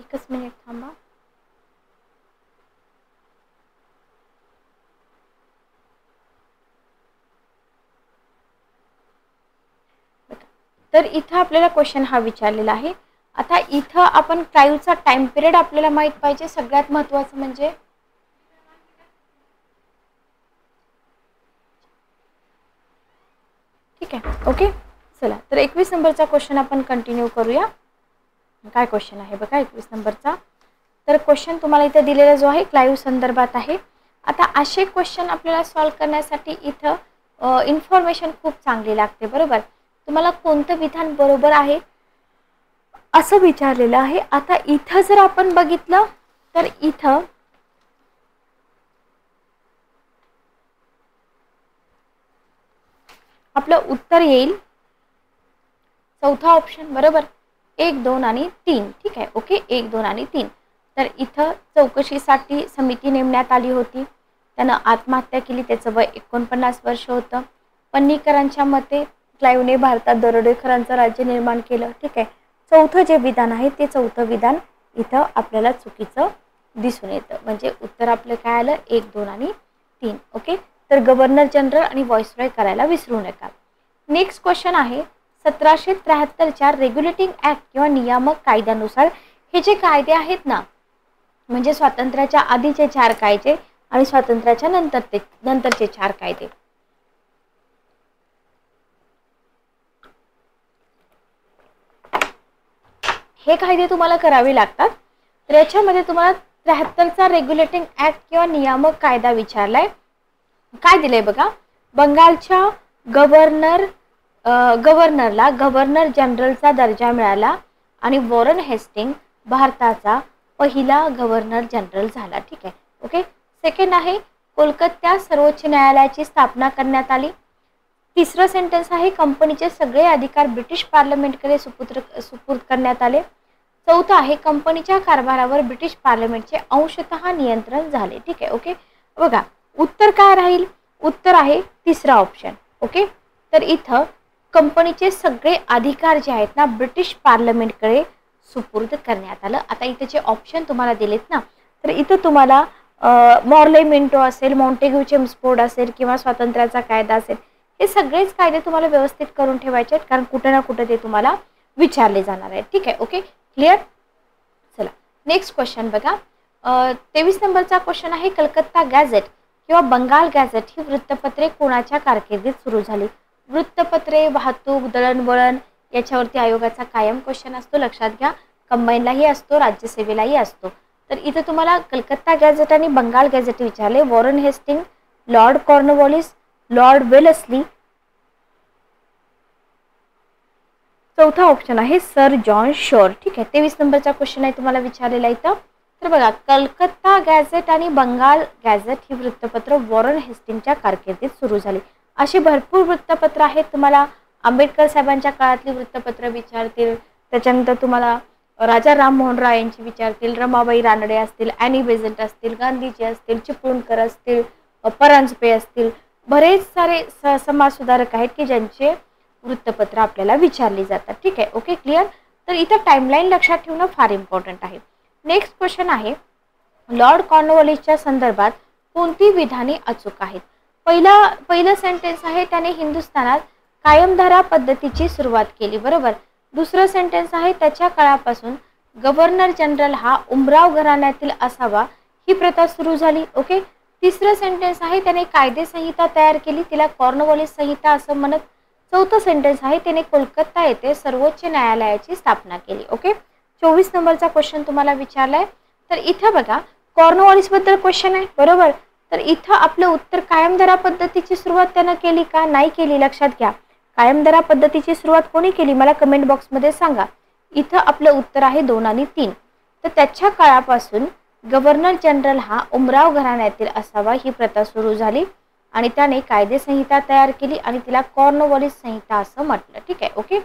एकच मिनिट थांबा. तर इथं आपल्याला क्वेश्चन हा विचारलेला आहे. आता इथं आपण क्लाईव्हचा टाइम पिरियड आपल्याला माहित पाहिजे. सगळ्यात महत्त्वाचं म्हणजे ठीक आहे. ओके, चला तर 21 नंबरचा क्वेश्चन आपण कंटिन्यू करूया. काय क्वेश्चन आहे बघा 21 नंबरचा. तर क्वेश्चन तुम्हाला इथे दिलेला जो आहे क्लाईव्ह संदर्भात आहे. आता असे क्वेश्चन आपल्याला सॉल्व्ह करण्यासाठी इथं इन्फॉर्मेशन खूप चांगली लागते. बरोबर, तुम्हाला कोणतं विधान बरोबर आहे असं विचारलेलं आहे. आता इथं जर आपण बघितलं तर इथं आपलं उत्तर येईल चौथा ऑप्शन. बरोबर, 1, 2 आणि 3. ठीक आहे. ओके, 1, 2 आणि 3. तर इथं चौकशीसाठी समिती नेमण्यात आली होती. त्यानं आत्महत्या केली. त्याचं वय 49 वर्ष होतं. पन्नीकरांच्या मते क्लाईव्हने भारतात दरोडेखोरांचं राज्य निर्माण केलं. ठीक आहे. चौथं जे विधान आहे ते चौथं विधान इथं आपल्याला चुकीचं दिसून येतं. म्हणजे उत्तर आपलं काय आलं 1, 2 आणि 3. ओके, तर गव्हर्नर जनरल आणि व्हॉइसरॉय करायला विसरू नका. नेक्स्ट क्वेश्चन आहे 1773च्या रेग्युलेटिंग ऍक्ट किंवा नियामक कायद्यानुसार हे जे कायदे आहेत ना, म्हणजे स्वातंत्र्याच्या आधीचे 4 कायदे आणि स्वातंत्र्याच्या नंतरचे 4 कायदे, हे कायदे तुम्हाला करावे लागतात. तर याच्यामध्ये तुम्हाला 73चा रेग्युलेटिंग ऍक्ट किंवा नियामक कायदा विचारलाय. काय दिलंय बघा, बंगालच्या गव्हर्नरला गव्हर्नर जनरलचा दर्जा मिळाला आणि वॉरन हेस्टिंग भारताचा पहिला गव्हर्नर जनरल झाला. ठीक आहे. ओके, सेकंड आहे कोलकात्यात सर्वोच्च न्यायालयाची स्थापना करण्यात आली. तिसरं सेंटेन्स आहे कंपनीचे सगळे अधिकार ब्रिटिश पार्लमेंटकडे सुपूर्द करण्यात आले. चौथं आहे कंपनीच्या कारभारावर ब्रिटिश पार्लमेंटचे अंशतः नियंत्रण झाले. ठीक आहे. ओके, बघा उत्तर काय राहील, उत्तर आहे तिसरा ऑप्शन. ओके, तर इथं कंपनीचे सगळे अधिकार जे आहेत ना ब्रिटिश पार्लमेंटकडे सुपूर्द करण्यात आलं. आता इथे जे ऑप्शन तुम्हाला दिलेत ना, तर इथं तुम्हाला मॉर्ले मिंटो असेल, मॉन्टेग्यू चेम्सफोर्ड असेल किंवा स्वातंत्र्याचा कायदा असेल, हे सगळेच कायदे तुम्हाला व्यवस्थित करून ठेवायचे आहेत, कारण कुठे ना कुठे ते तुम्हाला विचारले जाणार आहेत. ठीक आहे. Okay, clear. चला नेक्स्ट क्वेश्चन बघा. 23 नंबरचा क्वेश्चन आहे कलकत्ता गॅझेट किंवा बंगाल गॅझेट ही वृत्तपत्रे कोणाच्या कारकिर्दीत सुरू झाली. वृत्तपत्रे, वाहतूक, दळणवळण याच्यावरती आयोगाचा कायम क्वेश्चन असतो. लक्षात घ्या, कंबाईनलाही असतो, राज्यसेवेलाही असतो. तर इथे तुम्हाला कलकत्ता गॅझेट आणि बंगाल गॅझेट विचारले. Warren Hasting, Lord Cornwallis, Lord Wellesley. चौथा ऑप्शन आहे सर जॉन शोर. ठीक आहे. 23 नंबरचा क्वेश्चन आहे तुम्हाला विचारलेला इथं. तर बघा, कलकत्ता गॅझेट आणि बंगाल गॅझेट ही वृत्तपत्र वॉरन हेस्टिंगच्या कारकिर्दीत सुरू झाली. अशी भरपूर वृत्तपत्र आहेत. तुम्हाला आंबेडकर साहेबांच्या काळातली वृत्तपत्र विचारतील, त्याच्यानंतर तुम्हाला राजा राममोहन राय यांची विचारतील, रमाबाई रानडे असतील, ॲनी बेझंट असतील, गांधीजी असतील, चिपळूणकर असतील, परांजपे असतील, बरेच सारे समाजसुधारक आहेत की ज्यांचे वृत्तपत्र आपल्याला विचारली जातात. ठीक आहे. Okay, clear. तर इथं टाइमलाईन लक्षात ठेवणं फार इम्पॉर्टंट आहे. नेक्स्ट क्वेश्चन आहे लॉर्ड कॉर्नवॉलिसच्या संदर्भात कोणती विधाने अचूक आहेत. पहिलं सेंटेन्स आहे त्याने हिंदुस्थानात कायमधारा पद्धतीची सुरुवात केली. बरोबर. दुसरं सेंटेन्स आहे त्याच्या काळापासून गव्हर्नर जनरल हा उमराव घराण्यातील असावा ही प्रथा सुरू झाली. ओके. तिसरं सेंटेन्स आहे त्याने कायदे संहिता तयार केली, तिला कॉर्नवॉलिस संहिता असं म्हणत. चौथं सेंटेन्स आहे त्याने कोलकाता येथे सर्वोच्च न्यायालयाची स्थापना केली. ओके. 24 नंबरचा क्वेश्चन तुम्हाला विचारलाय. तर इथं बघा कॉर्नवॉलिस बद्दल क्वेश्चन आहे. बरोबर. तर इथं आपलं उत्तर कायमधारा पद्धतीची सुरुवात त्यानं केली का, नाही केली. लक्षात घ्या, कायमधारा पद्धतीची सुरुवात कोणी केली मला कमेंट बॉक्समध्ये सांगा. इथं आपलं उत्तर आहे 2 आणि 3. तर त्याच्या काळापासून गव्हर्नर जनरल हा उमराव घराण्यातील असावा ही प्रथा सुरू झाली आणि त्याने कायदे संहिता तयार केली आणि तिला कॉर्नवॉलिस संहिता असं म्हटलं. ठीक आहे. ओके.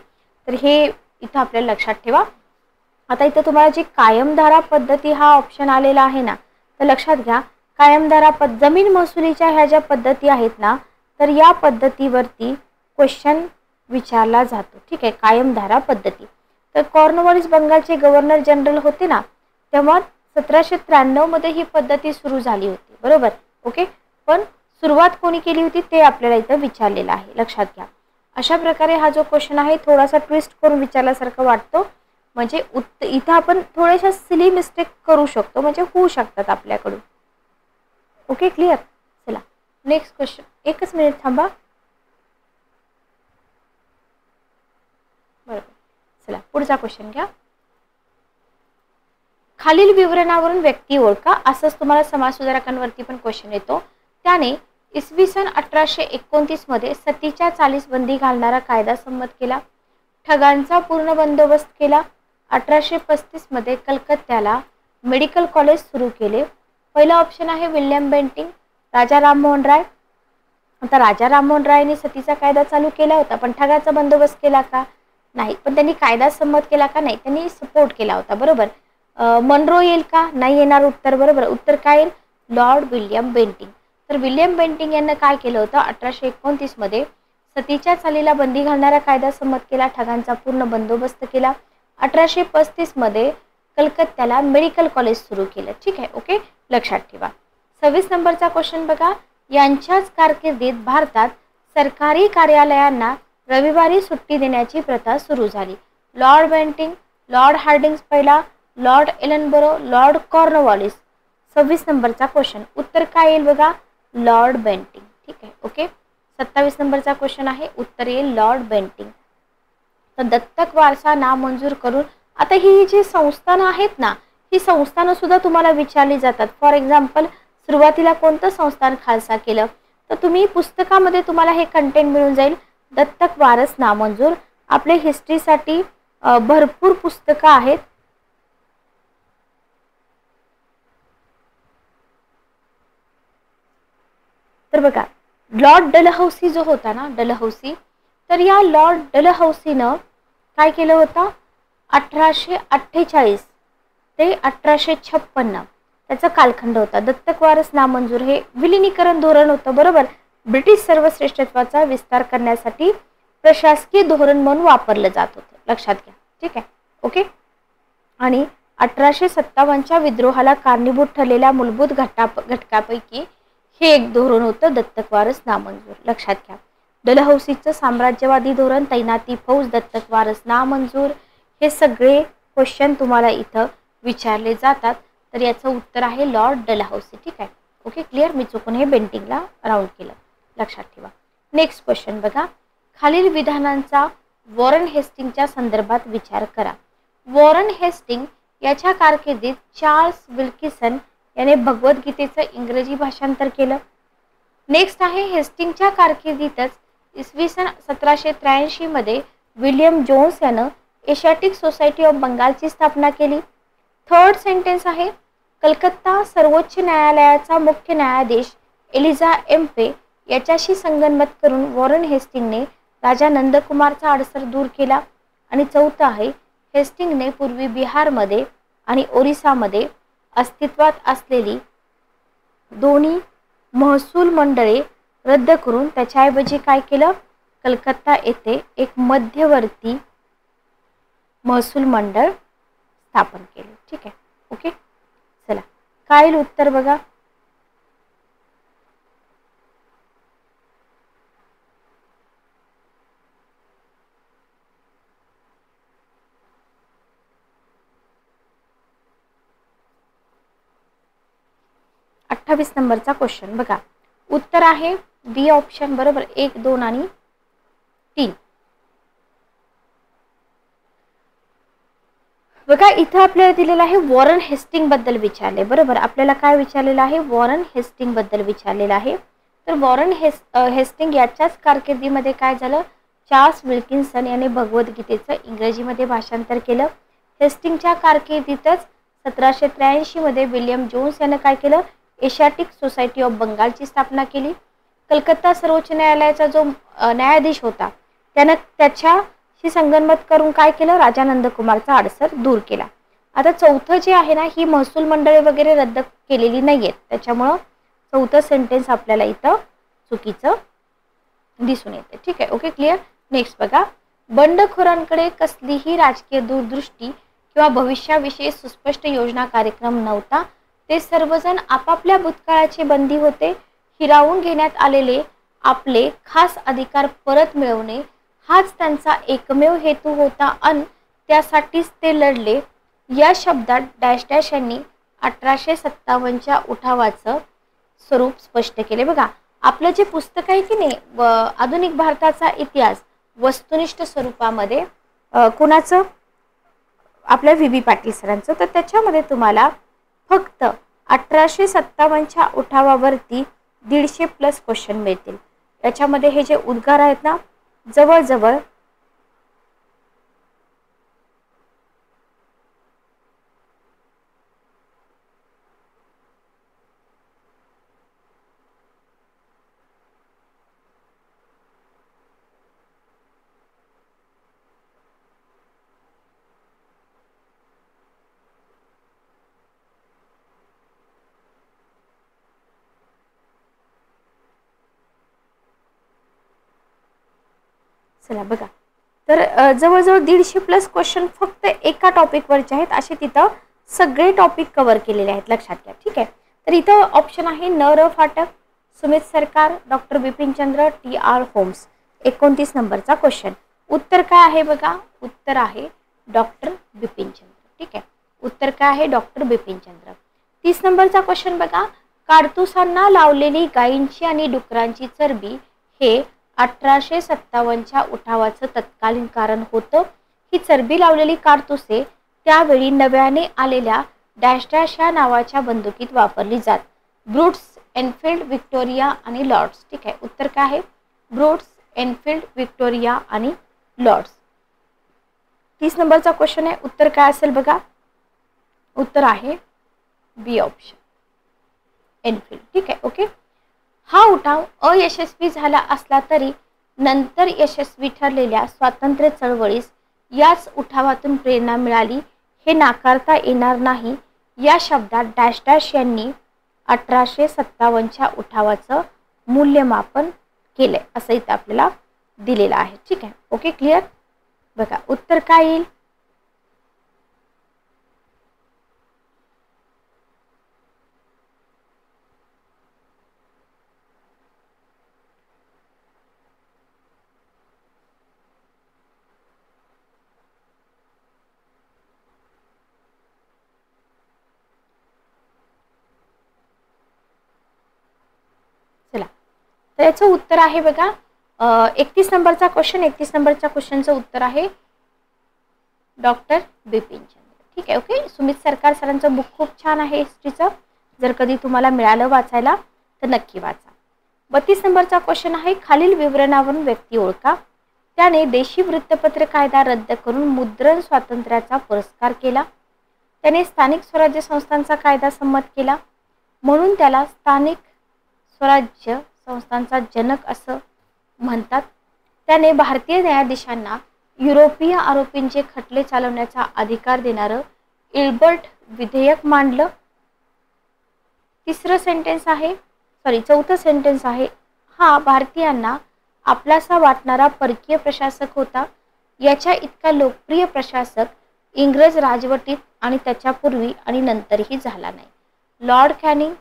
तर हे इथं आपल्याला लक्षात ठेवा. आता इथं तुम्हाला जी कायमधारा पद्धती हा ऑप्शन आलेला आहे ना, तर लक्षात घ्या कायमधारा जमीन महसुलीच्या ह्या ज्या पद्धती आहेत ना, तर या पद्धतीवरती क्वेश्चन विचारला जातो. ठीक आहे. कायमधारा पद्धती. तर कॉर्नवॉलिस बंगालचे गव्हर्नर जनरल होते ना, तेव्हा 1793 मध्ये ही पद्धती सुरू झाली होती, बरोबर. ओके, पण सुरुवात कोणी केली होती ते आपल्याला इथं विचारलेलं आहे, लक्षात घ्या. अशा प्रकारे हा जो क्वेश्चन आहे थोडासा ट्विस्ट करून विचारल्यासारखं वाटतो, म्हणजे इथं आपण थोड्याशा सिली मिस्टेक करू शकतो, म्हणजे होऊ शकतात आपल्याकडून. Okay, clear. चला नेक्स्ट क्वेश्चन, एकच मिनिट थांबा. बरोबर, चला पुढचा क्वेश्चन घ्या. खालील विवरणावरून व्यक्ती ओळखा, असंच तुम्हाला समाजसुधारकांवरती पण क्वेश्चन येतो. त्याने इसवी सन 1829 मध्ये सतीच्या चालीस बंदी घालणारा कायदा संमत केला. ठगांचा पूर्ण बंदोबस्त केला. 1835 मध्ये कलकत्त्याला मेडिकल कॉलेज सुरू केले. पहिला ऑप्शन आहे विल्यम बेंटिंग, राजा राममोहन राय. आता राजा राममोहन रायने सतीचा कायदा चालू केला होता, पण ठगाचा बंदोबस्त केला का? नाही. पण त्यांनी कायदा संमत केला का? नाही, त्यांनी सपोर्ट केला होता, बरोबर. मनरो येईल का? नाही येणार उत्तर, बरोबर. उत्तर काय येईल? Lord William Bentinck. तर विल्यम बेंटिंग यांनी काय केलं होतं? 1829 मध्ये सतीच्या चालीला बंदी घालणारा कायदा संमत केला, ठगांचा पूर्ण बंदोबस्त केला. 1835 मध्ये कलकत्त्याला मेडिकल कॉलेज सुरू केलं. ठीक आहे, ओके, लक्षात ठेवा. 26 नंबरचा क्वेश्चन बघा. यांच्याच कारकिर्दीत भारतात सरकारी कार्यालयांना रविवारी सुट्टी देण्याची प्रथा सुरू झाली. लॉर्ड बेंटिंग, लॉर्ड हार्डिंग्स पहिला, लॉर्ड एलनबरो, लॉर्ड कॉर्नवॉलिस. 26 नंबरचा क्वेश्चन, उत्तर काय येईल बघा? Lord Bentinck. ठीक आहे, ओके. 27 नंबरचा क्वेश्चन आहे, उत्तर येईल लॉर्ड बेंटिंग. तर दत्तक वारसा नामंजूर करून, आता ही जी संस्थानं आहेत ना, ही संस्थानं सुद्धा तुम्हाला विचारली जातात. फॉर एक्झाम्पल, सुरुवातीला कोणतं संस्थान खालसा केलं, तर तुम्ही पुस्तकामध्ये तुम्हाला हे कंटेंट मिळून जाईल. दत्तक वारस नामंजूर. आपले हिस्ट्रीसाठी भरपूर पुस्तकं आहेत. तर बघा, लॉर्ड डलहौसी जो होता ना, डलहौसी, तर या लॉर्ड डलहौसीनं काय केलं होतं? 1848 ते 1856 त्याचा कालखंड होता. दत्तक वारस नामंजूर हे विलिनीकरण धोरण होतं, बरोबर. ब्रिटिश सर्वश्रेष्ठत्वाचा विस्तार करण्यासाठी प्रशासकीय धोरण म्हणून वापरलं जात होतं, लक्षात घ्या. ठीक आहे, ओके. आणि 1857च्या विद्रोहाला कारणीभूत ठरलेल्या मूलभूत घटकापैकी हे एक धोरण होतं, दत्तक वारस नामंजूर, लक्षात घ्या. डलहौसीचं साम्राज्यवादी धोरण, तैनाती फौज, दत्तक वारस नामंजूर, हे सगळे क्वेश्चन तुम्हाला इथं विचारले जातात. तर याचं उत्तर आहे लॉर्ड डलहौसी. ठीक आहे, ओके, क्लिअर. मी चुकून हे बेंटिंगला राऊंड केलं, लक्षात ठेवा. नेक्स्ट क्वेश्चन बघा. खालील विधानांचा वॉरन हेस्टिंगच्या संदर्भात विचार करा. वॉरन हेस्टिंग याच्या कारकिर्दीत चार्ल्स विल्किसन याने भगवद्गीतेचं इंग्रजी भाषांतर केलं. नेक्स्ट आहे, हेस्टिंगच्या कारकिर्दीतच इसवी सन 1783 मध्ये विल्यम जोन्स यानं एशियाटिक सोसायटी ऑफ बंगालची स्थापना केली. थर्ड सेंटेन्स आहे, कलकत्ता सर्वोच्च न्यायालयाचा मुख्य न्यायाधीश एलिझा एम्पे याच्याशी संगनमत करून वॉरन हेस्टिंगने राजा नंदकुमारचा अडसर दूर केला. आणि चौथं आहे, हेस्टिंगने पूर्वी बिहारमध्ये आणि ओरिसामध्ये अस्तित्वात असलेली दोन्ही महसूल मंडळे रद्द करून त्याच्याऐवजी काय केलं? कलकत्ता येथे एक मध्यवर्ती महसूल मंडळ स्थापन केले. ठीक आहे, ओके. चला, काय येईल उत्तर बघा. अठ्ठावीस नंबरचा क्वेश्चन बघा. उत्तर आहे बी ऑप्शन, बरोबर. 1, 2 आणि 3. बघा, इथं आपल्याला दिलेलं आहे वॉरन हेस्टिंग बद्दल विचारले, बरोबर. आपल्याला काय विचारलेलं आहे? वॉरन हेस्टिंग बद्दल विचारलेलं आहे. तर वॉरन हेस्टिंग याच्याच कारकिर्दीमध्ये काय झालं? चार्ल्स विल्किन्सन याने भगवद्गीतेचं इंग्रजीमध्ये भाषांतर केलं. हेस्टिंगच्या कारकिर्दीतच 1783 मध्ये विल्यम जोन्स याने काय केलं? एशियाटिक सोसायटी ऑफ बंगालची स्थापना केली. कलकत्ता सर्वोच्च न्यायालयाचा जो न्यायाधीश होता त्यानं त्याच्याशी संगनमत करून काय केलं? राजा नंदकुमारचा अडसर दूर केला. आता चौथं जे आहे ना, ही महसूल मंडळे वगैरे रद्द केलेली नाहीयेत, त्याच्यामुळं चौथं सेंटेन्स आपल्याला इथं चुकीचं दिसून येते. ठीक आहे, ओके, क्लिअर. नेक्स्ट बघा. बंडखोरांकडे कसलीही राजकीय दूरदृष्टी किंवा भविष्याविषयी सुस्पष्ट योजना कार्यक्रम नव्हता. ते सर्वजण आपापल्या भूतकाळाची बंदी होते. हिरावून घेण्यात आलेले आपले खास अधिकार परत मिळवणे हाच त्यांचा एकमेव हेतू होता आणि त्यासाठीच ते लढले. या शब्दात डॅश डॅश यांनी 1857च्या उठावाचं स्वरूप स्पष्ट केले. बघा, आपलं जे पुस्तक आहे की नाही आधुनिक भारताचा इतिहास वस्तुनिष्ठ स्वरूपामध्ये कुणाचं, आपल्या व्ही बी पाटील सरांचं, तर त्याच्यामध्ये तुम्हाला फक्त 1857च्या उठावावरती 150+ क्वेश्चन मिळतील. याच्यामध्ये हे जे उद्गार आहेत ना, जवळजवळ चला बघा, तर जवळजवळ 150+ क्वेश्चन फक्त एका टॉपिकवरचे आहेत. असे तिथं सगळे टॉपिक कव्हर केलेले आहेत, लक्षात घ्या. ठीक आहे, तर इथं ऑप्शन आहे न.र. फाटक, सुमित सरकार, डॉक्टर बिपिनचंद्र, टी.आर. होम्स. 29 नंबरचा क्वेश्चन. उत्तर काय आहे बघा, उत्तर आहे डॉक्टर बिपिनचंद्र. ठीक आहे, उत्तर काय आहे, डॉक्टर बिपिनचंद्र. 30 नंबरचा क्वेश्चन बघा, काडतुसांना लावलेली गायींची आणि डुकरांची चरबी हे 1857च्या उठावाचं तत्कालीन कारण होतं. ही चरबी लावलेली काडतुसे त्यावेळी नव्याने आलेल्या डॅश डॅश या नावाच्या बंदुकीत वापरली जात. ब्रूट्स, एनफिल्ड, व्हिक्टोरिया आणि लॉर्ड्स. ठीक आहे, उत्तर काय आहे, ब्रूट्स, एनफिल्ड, व्हिक्टोरिया आणि लॉर्ड्स. 30 नंबरचा क्वेश्चन आहे, उत्तर काय असेल बघा, उत्तर आहे बी ऑप्शन, एनफिल्ड. ठीक आहे, ओके. हा उठाव अयशस्वी झाला असला तरी नंतर यशस्वी ठरलेल्या स्वातंत्र्य चळवळीस याच उठावातून प्रेरणा मिळाली हे नाकारता येणार नाही. या शब्दात डॅश डॅश यांनी 1857च्या उठावाचं मूल्यमापन केलंय असं इथं आपल्याला दिलेलं आहे. ठीक आहे, ओके, क्लिअर. बघा, उत्तर काय येईल, चला, तर याचं उत्तर आहे बघा 31 नंबरचा क्वेश्चन. 31 नंबरच्या क्वेश्चनचं उत्तर आहे डॉक्टर बिपिनचंद्र. ठीक आहे, ओके. सुमित सरकार सरांचं बुक खूप छान आहे हिस्ट्रीचं, जर कधी तुम्हाला मिळालं वाचायला तर नक्की वाचा. 32 नंबरचा क्वेश्चन आहे, खालील विवरणावरून व्यक्ती ओळखा. त्याने देशी वृत्तपत्र कायदा रद्द करून मुद्रण स्वातंत्र्याचा पुरस्कार केला. त्याने स्थानिक स्वराज्य संस्थांचा कायदा संमत केला म्हणून त्याला स्थानिक स्वराज्य संस्थांचा जनक असं म्हणतात. त्याने भारतीय न्यायाधीशांना युरोपीय आरोपींचे खटले चालवण्याचा अधिकार देणारं इल्बर्ट विधेयक मांडलं. चौथं सेंटेन्स आहे, हा भारतीयांना आपलासा वाटणारा परकीय प्रशासक होता. याच्या इतका लोकप्रिय प्रशासक इंग्रज राजवटीत आणि त्याच्यापूर्वी आणि नंतरही झाला नाही. Lord Canning,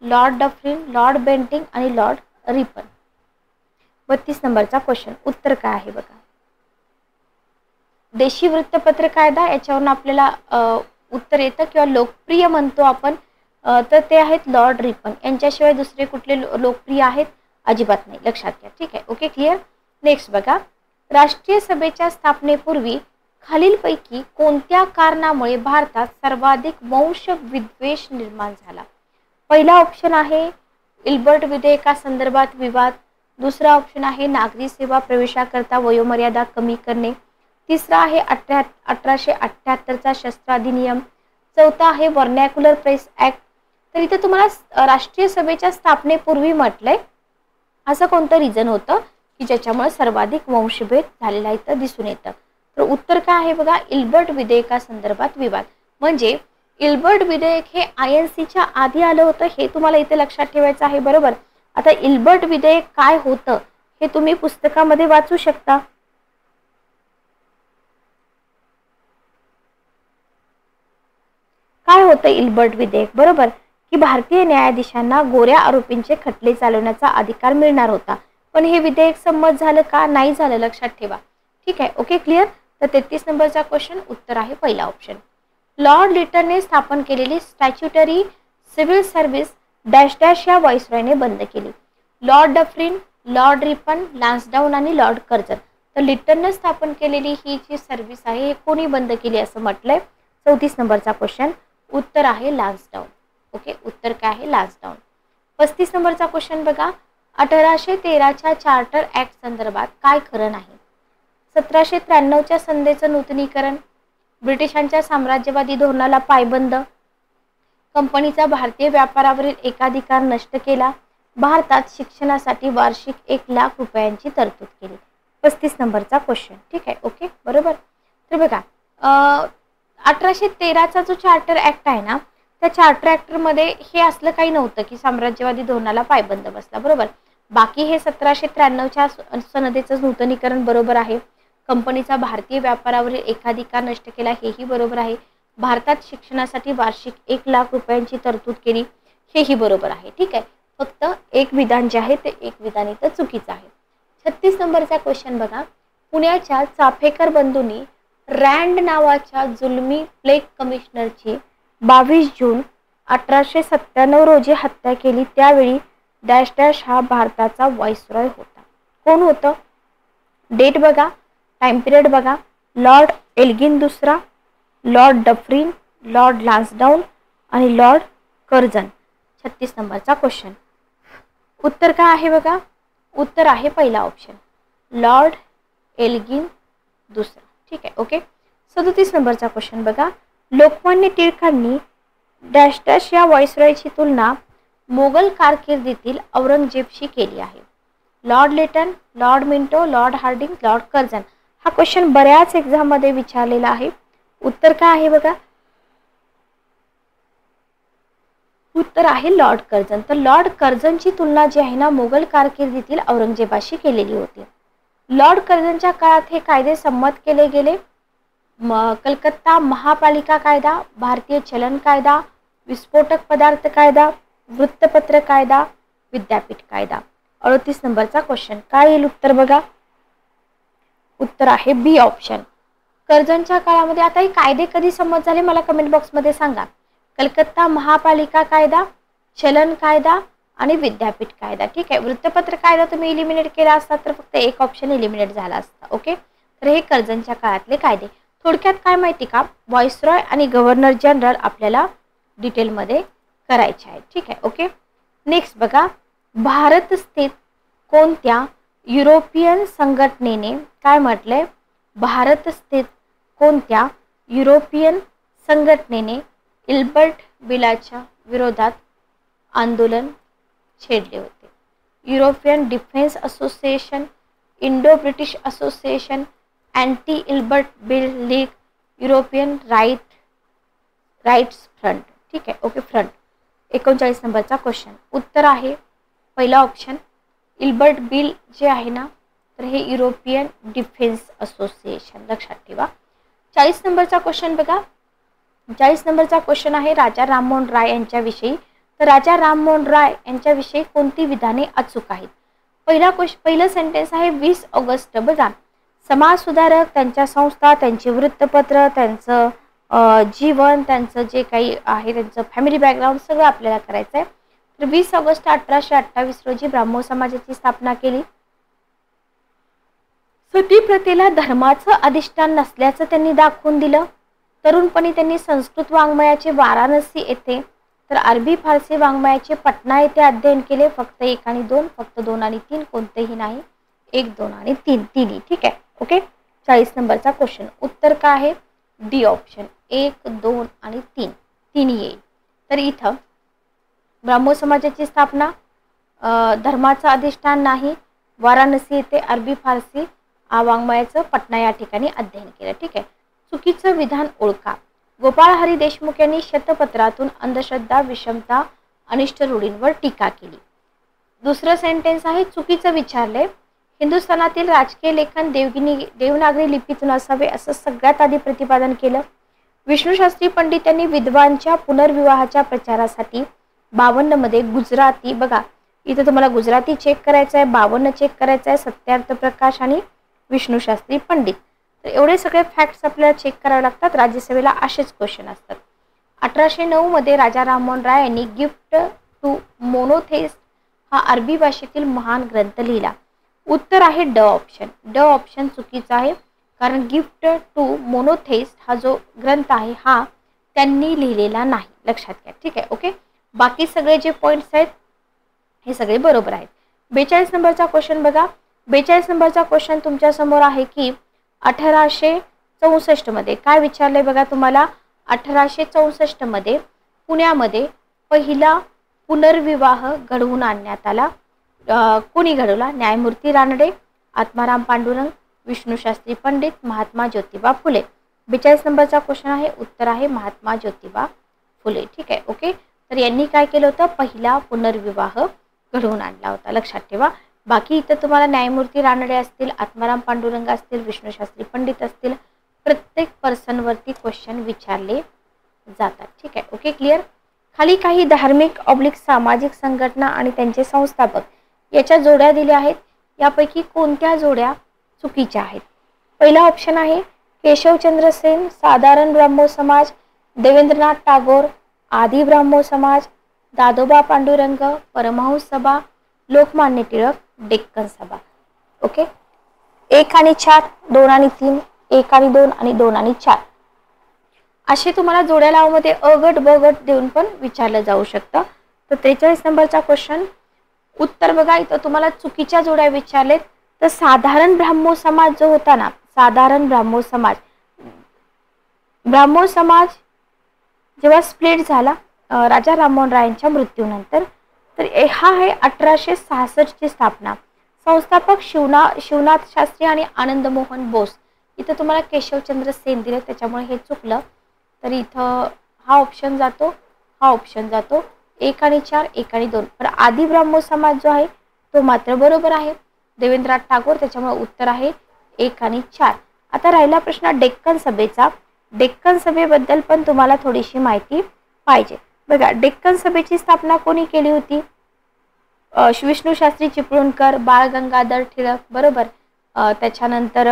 Lord Dufferin, Lord Bentinck आणि लॉर्ड रिपन. 32 नंबरचा क्वेश्चन, उत्तर काय आहे बघा, देशी वृत्तपत्र कायदा, याच्यावरून आपल्याला उत्तर येतं किंवा लोकप्रिय म्हणतो आपण, तर ते आहेत लॉर्ड रिपन. यांच्याशिवाय दुसरे कुठले लोकप्रिय आहेत, अजिबात नाही, लक्षात घ्या. ठीक आहे, ओके, क्लिअर. नेक्स्ट बघा, राष्ट्रीय सभेच्या स्थापनेपूर्वी खालीलपैकी कोणत्या कारणामुळे भारतात सर्वाधिक वंश विद्वेष निर्माण झाला. पहिला ऑप्शन आहे इल्बर्ट विधेयकासंदर्भात विवाद. दुसरा ऑप्शन आहे नागरी सेवा प्रवेशाकरता वयोमर्यादा कमी करणे. तिसरा आहे 1878चा शस्त्र अधिनियम. चौथा आहे व्हर्नॅक्युलर प्रेस ऍक्ट. तर इथे तुम्हाला राष्ट्रीय सभेच्या स्थापनेपूर्वी म्हटलंय असं कोणतं रिझन होतं की ज्याच्यामुळे सर्वाधिक वंशभेद झालेला इथं दिसून येतं. तर उत्तर काय आहे बघा, इल्बर्ट विधेयकासंदर्भात विवाद. म्हणजे इल्बर्ट विधेयक हे INCच्या आधी आलं होतं, हे तुम्हाला इथे लक्षात ठेवायचं आहे, बरोबर. आता इल्बर्ट विधेयक काय होतं हे तुम्ही पुस्तकामध्ये वाचू शकता. काय होतं इल्बर्ट विधेयक? बरोबर, की भारतीय न्यायाधीशांना गोऱ्या आरोपींचे खटले चालवण्याचा अधिकार मिळणार होता. पण हे विधेयक संमत झालं का? नाही झालं, लक्षात ठेवा. ठीक आहे, ओके, क्लिअर. तर 33 नंबरचा क्वेश्चन उत्तर आहे पहिला ऑप्शन. लॉर्ड लिटनने स्थापन केलेली statutory civil service dash dash या व्हाईसरॉयने बंद केली. लॉर्ड डफरिन, लॉर्ड रिपन, लान्सडाऊन आणि लॉर्ड कर्जन. तर लिटनने स्थापन केलेली ही जी सर्व्हिस आहे हे कोणी बंद केली असं म्हटलंय? 34 नंबरचा क्वेश्चन उत्तर आहे लान्सडाऊन. ओके, उत्तर काय आहे? लान्सडाऊन. 35 नंबरचा क्वेश्चन बघा. 1813च्या चार्टर ऍक्ट संदर्भात काय खरं नाही? 1793च्या संधीचं नूतनीकरण, ब्रिटिशांच्या साम्राज्यवादी धोरणाला पायबंद, कंपनीचा भारतीय व्यापारावरील एकाधिकार नष्ट केला, भारतात शिक्षणासाठी वार्षिक 1,00,000 रुपयांची तरतूद केली. 35 नंबरचा क्वेश्चन. ठीक आहे, ओके, बरोबर. तर बघा 1813चा जो चार्टर ऍक्ट आहे ना, त्या चार्टर ऍक्टमध्ये हे असलं काही नव्हतं की साम्राज्यवादी धोरणाला पायबंद बसला. बरोबर. बाकी हे 1793च्या सनदेचं नूतनीकरण बरोबर आहे. कंपनीचा भारतीय व्यापारावरील एकाधिकार नष्ट केला हेही बरोबर आहे. भारतात शिक्षणासाठी वार्षिक 1,00,000 रुपयांची तरतूद केली हेही बरोबर आहे. ठीक आहे, फक्त एक विधान जे आहे ते एक विधान इथं चुकीचं आहे. 36 नंबरचा क्वेश्चन बघा. पुण्याच्या चाफेकर बंधूंनी रँड नावाच्या जुलमी प्लेग कमिशनरची 22 जून 1897 रोजी हत्या केली. त्यावेळी डॅश डॅश हा भारताचा व्हाईसरॉय होता. कोण होतं? डेट बघा, टाइम पिरियड बघा. लॉर्ड एल्गिन दुसरा, लॉर्ड डफरिन, लॉर्ड लान्सडाऊन आणि लॉर्ड कर्जन. 36 नंबरचा क्वेश्चन उत्तर काय आहे बघा? उत्तर आहे पहिला ऑप्शन, लॉर्ड एल्गिन दुसरा. ठीक आहे, ओके. 37 नंबरचा क्वेश्चन बघा. लोकमान्य टिळकांनी डॅश डॅश या व्हाईसरॉयची तुलना मोगल कारकिर्दीतील औरंगजेबशी केली आहे. Lord Lytton, Lord Minto, Lord Hardinge, Lord Curzon. हा क्वेश्चन बऱ्याच एक्झाम मध्ये विचारलेला आहे. उत्तर काय आहे बघा? उत्तर आहे लॉर्ड कर्जन. तर लॉर्ड कर्जनची तुलना जी आहे ना मोगल कारकिर्दीतील औरंगजेबाशी केलेली होती. लॉर्ड कर्जनच्या काळात हे कायदे संमत केले गेले. कलकत्ता महापालिका कायदा, भारतीय चलन कायदा, विस्फोटक पदार्थ कायदा, वृत्तपत्र कायदा, विद्यापीठ कायदा. 38 नंबरचा क्वेश्चन काय येईल उत्तर बघा? उत्तर आहे बी ऑप्शन. कर्जनच्या काळामध्ये. आता हे कायदे कधी संमत झाले मला कमेंट बॉक्समध्ये सांगा. कलकत्ता महापालिका कायदा, चलन कायदा आणि विद्यापीठ कायदा. ठीक आहे, वृत्तपत्र कायदा तुम्ही इलिमिनेट केला असता तर फक्त एक ऑप्शन इलिमिनेट झाला असता. ओके, तर हे कर्जनच्या काळातले कायदे. थोडक्यात काय माहिती का, व्हाईसरॉय आणि गव्हर्नर जनरल आपल्याला डिटेलमध्ये करायचे आहे. ठीक आहे, ओके. नेक्स्ट बघा. भारत स्थित कोणत्या युरोपियन संघटनेने काय म्हटलंय? भारत स्थित कोणत्या युरोपियन संघटनेने इल्बर्ट बिलाच्या विरोधात आंदोलन छेडले होते? European Defence Association, Indo British Association, anti Ilbert bill league, European rights front. ठीक आहे, ओके, फ्रंट. 39 नंबरचा क्वेश्चन उत्तर आहे पहिला ऑप्शन, इल्बर्ट बिल जे आहे ना तर हे युरोपियन डिफेन्स असोसिएशन. लक्षात ठेवा. 40 नंबरचा क्वेश्चन बघा. 40 नंबरचा क्वेश्चन आहे राजा राममोहन राय यांच्याविषयी. तर राजा राममोहन राय यांच्याविषयी कोणती विधाने अचूक आहेत? पहिलं सेंटेन्स आहे 20 ऑगस्ट. बघा, समाज सुधारक, त्यांच्या संस्था, त्यांची वृत्तपत्र, त्यांचं जीवन, त्यांचं जे काही आहे त्यांचं फॅमिली बॅकग्राऊंड सगळं आपल्याला करायचं आहे. तर 20 ऑगस्ट 1828 रोजी ब्राह्मो समाजाची स्थापना केली. सती प्रथेला धर्माचं अधिष्ठान नसल्याचं त्यांनी दाखवून दिलं. तरुणपणी त्यांनी संस्कृत वाङ्मयाचे वाराणसी येथे तर अरबी फारसी वाङ्मयाचे पटना येथे अध्ययन केले. फक्त 1 आणि 2, फक्त 2 आणि 3 कोणतेही नाही. 1, 2 आणि 3 तिन्ही. ठीक आहे, ओके. 40 नंबरचा क्वेश्चन उत्तर काय आहे? डी ऑप्शन, 1, 2 आणि 3 तिन्ही येईल. तर इथं ब्राह्मो समाजाची स्थापना, धर्माचं अधिष्ठान नाही, वाराणसी येथे अरबी फारसी वाङ्मयाचं पटना या ठिकाणी अध्ययन केलं. ठीक आहे. चुकीचं विधान ओळखा. गोपाळ हरी देशमुख यांनी शतपत्रातून अंधश्रद्धा, विषमता, अनिष्ट रूढींवर टीका केली. दुसरं सेंटेन्स आहे चुकीचं विचारले. हिंदुस्थानातील राजकीय लेखन देवनागरी लिपीतून असावे असं सगळ्यात आधी प्रतिपादन केलं. विष्णुशास्त्री पंडित यांनी विधवांच्या पुनर्विवाहाच्या प्रचारासाठी 52 मध्ये गुजराती, बघा इथं तुम्हाला गुजराती चेक करायचं आहे, 52 चेक करायचं आहे, सत्यार्थ प्रकाश आणि विष्णुशास्त्री पंडित. तर एवढे सगळे फॅक्ट्स आपल्याला चेक करावे लागतात. राज्यसभेला असेच क्वेश्चन असतात. 1809 मध्ये राजा राममोहन राय यांनी गिफ्ट टू मोनोथेइस्ट हा अरबी भाषेतील महान ग्रंथ लिहिला. उत्तर आहे ड ऑप्शन. ड ऑप्शन चुकीचं आहे, कारण गिफ्ट टू मोनोथेइस्ट हा जो ग्रंथ आहे हा त्यांनी लिहिलेला नाही, लक्षात घ्या. ठीक आहे, ओके. बाकी सगळे जे पॉइंट्स आहेत हे सगळे बरोबर आहेत. 42 नंबरचा क्वेश्चन बघा. 42 नंबरचा क्वेश्चन तुमच्या समोर आहे की 1864 मध्ये काय विचारलंय बघा तुम्हाला. 1864 मध्ये पुण्यामध्ये पहिला पुनर्विवाह घडवून आणण्यात आला. कोणी घडवला? न्यायमूर्ती रानडे, आत्माराम पांडुरंग, विष्णुशास्त्री पंडित, महात्मा ज्योतिबा फुले. 42 नंबरचा क्वेश्चन आहे, उत्तर आहे महात्मा ज्योतिबा फुले. ठीक आहे, ओके. तर यांनी काय केलं होतं? पहिला पुनर्विवाह घडवून आणला होता, लक्षात ठेवा. बाकी इथं तुम्हाला न्यायमूर्ती रानडे असतील, आत्माराम पांडुरंग असतील, विष्णुशास्त्री पंडित असतील, प्रत्येक पर्सनवरती क्वेश्चन विचारले जातात. ठीक आहे, ओके, क्लिअर. खाली काही धार्मिक सामाजिक संघटना आणि त्यांचे संस्थापक याच्या जोड्या दिल्या आहेत. यापैकी कोणत्या जोड्या चुकीच्या आहेत? पहिला ऑप्शन आहे केशवचंद्र सेन, साधारण ब्राह्मो समाज, देवेंद्रनाथ टागोर, आदि ब्राह्मो समाज, दादोबा पांडुरंग, परमहंस सभा, लोकमान्य टिळक, डेक्कन सभा. ओके. 1 आणि 4, 2 आणि 3, 1 आणि 2 आणि 2 आणि 4 असे तुम्हाला जोड्या लावामध्ये अ गट ब गट देऊन पण विचारलं जाऊ शकतं. तर 43 नंबरचा क्वेश्चन उत्तर बघा. इथं तुम्हाला चुकीच्या जोड्या विचारलेत. तर साधारण ब्राह्मो समाज जो होता ना, साधारण ब्राह्मो समाज जेव्हा स्प्लिट झाला राजा राममोहन रायांच्या मृत्यूनंतर, तर हा आहे 1866 ची स्थापना. संस्थापक शिवनाथ शास्त्री आणि आनंदमोहन बोस. इथं तुम्हाला केशवचंद्र सेन दिले, त्याच्यामुळे हे चुकलं. तर इथं हा ऑप्शन जातो, हा ऑप्शन जातो. 1 आणि 4, 1 आणि 2. पण आदि ब्राह्मो समाज जो आहे तो मात्र बरोबर आहे, देवेंद्रनाथ टागोर. त्याच्यामुळे उत्तर आहे 1 आणि 4. आता राहिला प्रश्न डेक्कन सभेचा. डेक्कन सभेबद्दल पण तुम्हाला थोडीशी माहिती पाहिजे. बघा, डेक्कन सभेची स्थापना कोणी केली होती? विष्णुशास्त्री चिपळूणकर, बाळ गंगाधर टिळक, बरोबर. त्याच्यानंतर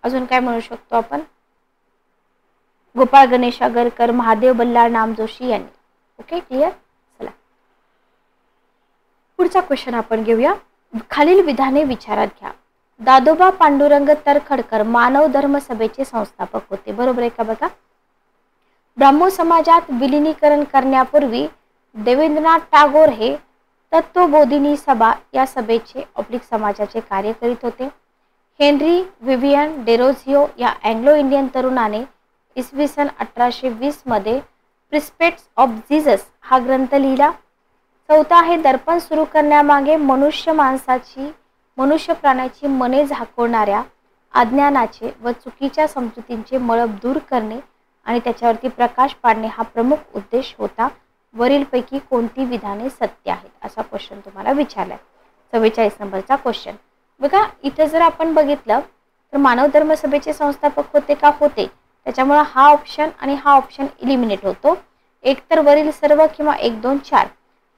अजून काय म्हणू शकतो आपण? गोपाळ गणेश आगरकर, महादेव बल्लाळ नामजोशी यांनी. Okay, clear. चला पुढचा क्वेश्चन आपण घेऊया. खालील विधाने विचारात घ्या. दादोबा पांडुरंग तरखडकर मानव धर्म सभेचे संस्थापक होते, बरोबर आहे का? बघा, ब्राह्मो समाजात विलिनीकरण करण्यापूर्वी देवेंद्रनाथ टागोर हे तत्वबोधिनी सभा या सभेचे समाजाचे कार्य करीत होते. हेनरी विवियन डेरोझिओ या अँग्लो इंडियन तरुणाने इसवी सन 1820 मध्ये प्रिस्पेक्ट्स ऑफ जीसस हा ग्रंथ लिहिला. चौथा आहे दर्पण सुरू करण्यामागे मनुष्य प्राण्याची मने झाकवणाऱ्या अज्ञानाचे व चुकीच्या समजुतींचे मळब दूर करणे आणि त्याच्यावरती प्रकाश पाडणे हा प्रमुख उद्देश होता. वरीलपैकी कोणती विधाने सत्य आहेत, असा क्वेश्चन तुम्हाला विचारलाय. 44 नंबरचा क्वेश्चन बघा. इथे जर आपण बघितलं तर मानव धर्म सभेचे संस्थापक होते का? होते. त्याच्यामुळे हा ऑप्शन आणि हा ऑप्शन इलिमिनेट होतो. एक तर वरील सर्व किंवा 1, 2, 4.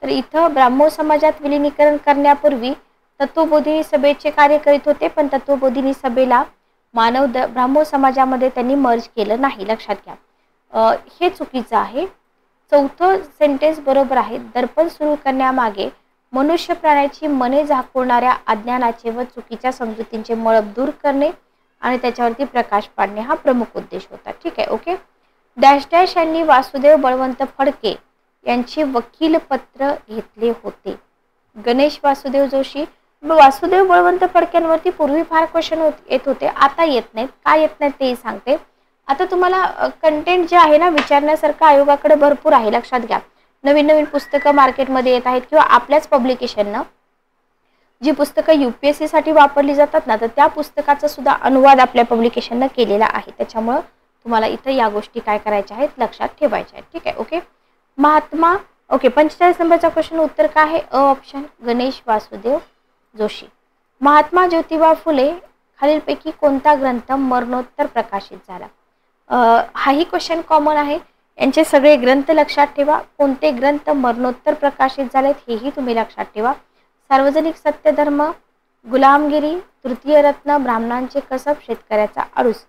तर इथं ब्राह्मो समाजात विलिनीकरण करण्यापूर्वी तत्वबोधिनी सभेचे कार्य करीत होते, पण तत्वबोधिनी सभेला ब्राह्मो समाजामध्ये त्यांनी मर्ज केलं नाही, लक्षात घ्या. हे चुकीचं आहे. चौथं सेंटेन्स बरोबर आहे. दर्पण सुरू करण्यामागे मनुष्य प्राण्याची मने झाकवणाऱ्या अज्ञानाचे व चुकीच्या समजुतींचे मळब दूर करणे आणि त्याच्यावरती प्रकाश पाडणे हा प्रमुख उद्देश होता. ठीक आहे, ओके. डॅश डॅश यांनी वासुदेव बळवंत फडके यांची वकीलपत्र घेतले होते. गणेश वासुदेव जोशी. वासुदेव बळवंत फडक्यांवरती पूर्वी फार क्वेश्चन येत होते, आता येत नाहीत. काय येत नाहीत तेही सांगते. आता तुम्हाला कंटेंट जे आहे ना विचारण्यासारखं आयोगाकडे भरपूर आहे, लक्षात घ्या. नवीन नवीन पुस्तकं मार्केटमध्ये येत आहेत किंवा आपल्याच पब्लिकेशननं जी पुस्तकं UPSC साठी वापरली जातात ना, तर त्या पुस्तकाचा सुद्धा अनुवाद आपल्या पब्लिकेशननं केलेला आहे. त्याच्यामुळं तुम्हाला इथं या गोष्टी काय करायच्या आहेत, लक्षात ठेवायच्या आहेत. ठीक आहे, ओके. महात्मा. ओके, 45 नंबरचा क्वेश्चन उत्तर काय आहे? अ ऑप्शन, गणेश वासुदेव जोशी. महात्मा ज्योतिबा फुले खालीलपैकी कोणता ग्रंथ मरणोत्तर प्रकाशित झाला? हाही क्वेश्चन कॉमन आहे. यांचे सगळे ग्रंथ लक्षात ठेवा. कोणते ग्रंथ मरणोत्तर प्रकाशित झालेत हेही तुम्ही लक्षात ठेवा. सार्वजनिक सत्यधर्म, गुलामगिरी, तृतीय रत्न, ब्राह्मणांचे कसब, शेतकऱ्याचा आडूस.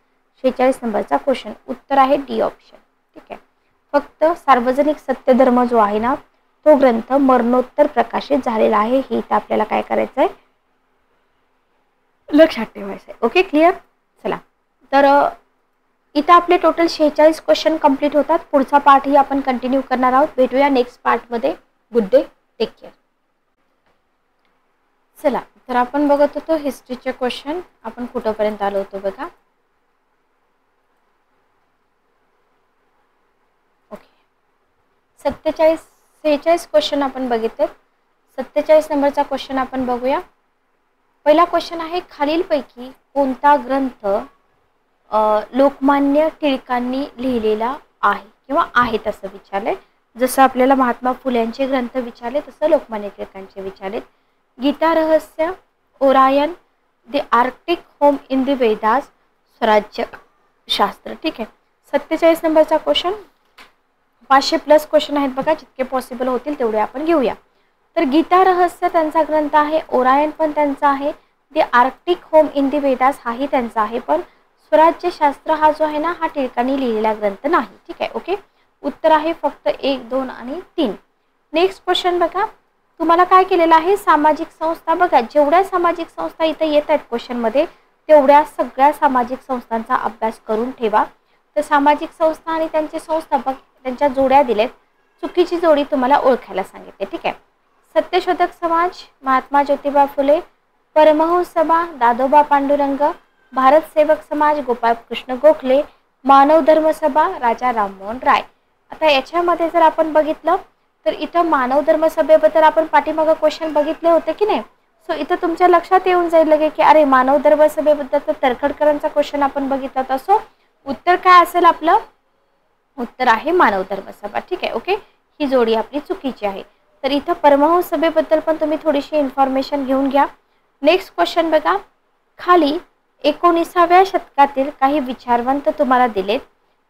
46 नंबरचा क्वेश्चन उत्तर आहे डी ऑप्शन. ठीक आहे. फक्त सार्वजनिक सत्यधर्म जो आहे ना तो ग्रंथ मरणोत्तर प्रकाशित झालेला आहे. हे इथं आपल्याला काय करायचं आहे, लक्षात ठेवायचं आहे. Okay, clear. चला, तर इथं आपले टोटल 46 क्वेश्चन कंप्लीट होतात. पुढचा पार्टही आपण कंटिन्यू करणार आहोत. भेटूया नेक्स्ट पार्टमध्ये. Good day, take care. चला, तर आपण बघत होतो हिस्ट्रीचे क्वेश्चन. आपण कुठंपर्यंत आलो होतो बघा. ओके, 46 क्वेश्चन आपण बघितले. 47 नंबरचा क्वेश्चन आपण बघूया. पहिला क्वेश्चन आहे, खालीलपैकी कोणता ग्रंथ लोकमान्य टिळकांनी लिहिलेला आहे किंवा आहे तसं विचारलंय. जसं आपल्याला महात्मा फुल्यांचे ग्रंथ विचारले तसं लोकमान्य टिळकांचे विचारलेत. गीता रहस्य, Orion, the Arctic home in the Vedas, स्वराज्य शास्त्र. ठीक आहे. 47 नंबरचा क्वेश्चन. 500+ क्वेश्चन आहेत बघा. जितके पॉसिबल होतील तेवढे आपण घेऊया. तर गीता रहस्य त्यांचा ग्रंथ आहे. ओरायन पण त्यांचा आहे. The Arctic home in the Vedas हाही त्यांचा आहे. पण स्वराज्य शास्त्र हा जो आहे ना हा टिळकांनी लिहिलेला ग्रंथ नाही. ठीक आहे. ओके, उत्तर आहे फक्त 1, 2 आणि 3. नेक्स्ट क्वेश्चन बघा. तुम्हाला काय केलेलं आहे, सामाजिक संस्था बघा. जेवढ्या सामाजिक संस्था इथं येत आहेत क्वेश्चनमध्ये तेवढ्या सगळ्या सामाजिक संस्थांचा अभ्यास करून ठेवा. तर सामाजिक संस्था आणि त्यांचे संस्थापक त्यांच्या जोड्या दिलेत. चुकीची जोडी तुम्हाला ओळखायला सांगितले. ठीक आहे. सत्यशोधक समाज, महात्मा ज्योतिबा फुले, परमहंस सभा, दादोबा पांडुरंग, भारत सेवक समाज, गोपाळकृष्ण गोखले, मानव धर्म सभा, राजा राममोहन राय. आता याच्यामध्ये जर आपण बघितलं तर इथं मानव धर्म सभेबद्दल आपण पाठीमागं क्वेश्चन बघितले होते की नाही. सो इथं तुमच्या लक्षात येऊन जाईल लगे की अरे मानव धर्म सभेबद्दल तर तरखडकरांचा क्वेश्चन आपण बघितला होता. सो उत्तर काय असेल आपलं, उत्तर आहे मानव धर्म सभा. ठीक आहे. ओके, ही जोडी आपली चुकीची आहे. तर इथं परमहंस सभेबद्दल पण तुम्ही थोडीशी इन्फॉर्मेशन घेऊन घ्या. नेक्स्ट क्वेश्चन बघा. खाली 19व्या शतकातील काही विचारवंत तुम्हाला दिलेत.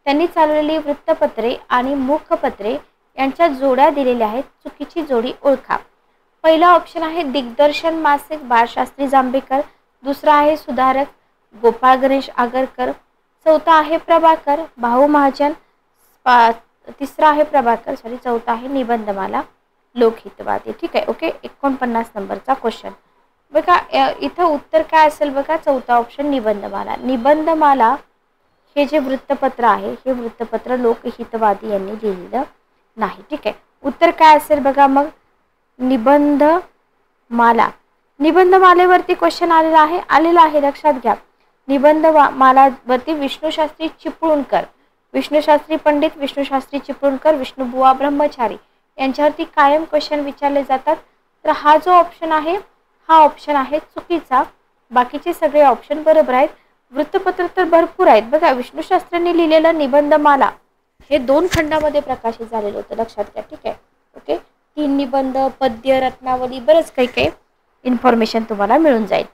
त्यांनी चालवलेली वृत्तपत्रे आणि मुखपत्रे यांच्या जोड्या दिलेल्या आहेत. चुकीची जोडी ओळखा. पहिला ऑप्शन आहे दिग्दर्शन मासिक, बाळशास्त्री जांभेकर. दुसरा आहे सुधारक, गोपाळ गणेश आगरकर. चौथा आहे प्रभाकर, भाऊ महाजन. तिसरा आहे प्रभाकर चौथा आहे निबंधमाला, लोकहितवादी. ठीक आहे. ओके, 49 नंबरचा क्वेश्चन बघा. इथं उत्तर काय असेल बघा, चौथा ऑप्शन निबंधमाला. निबंधमाला हे जे वृत्तपत्र आहे हे वृत्तपत्र लोकहितवादी यांनी लिहिलेलं नाही. ठीक आहे. उत्तर काय असेल बघा मग, निबंधमाला. निबंधमालेवरती क्वेश्चन आलेला आहे लक्षात घ्या. निबंधमालावरती विष्णुशास्त्री चिपळूणकर, विष्णुशास्त्री पंडित, विष्णुशास्त्री चिपळूणकर, विष्णुबुवा ब्रह्मचारी यांच्यावरती कायम क्वेश्चन विचारले जातात. तर हा जो ऑप्शन आहे हा ऑप्शन आहे चुकीचा. बाकीचे सगळे ऑप्शन बरोबर आहेत. वृत्तपत्र तर भरपूर आहेत बघा. विष्णुशास्त्रींनी लिहिलेलं निबंधमाला हे 2 खंडामध्ये प्रकाशित झालेलं होतं, लक्षात घ्या. ठीक आहे. ओके, 3 निबंध, पद्य, रत्नावली, बरंच काही इन्फॉर्मेशन तुम्हाला मिळून जाईल.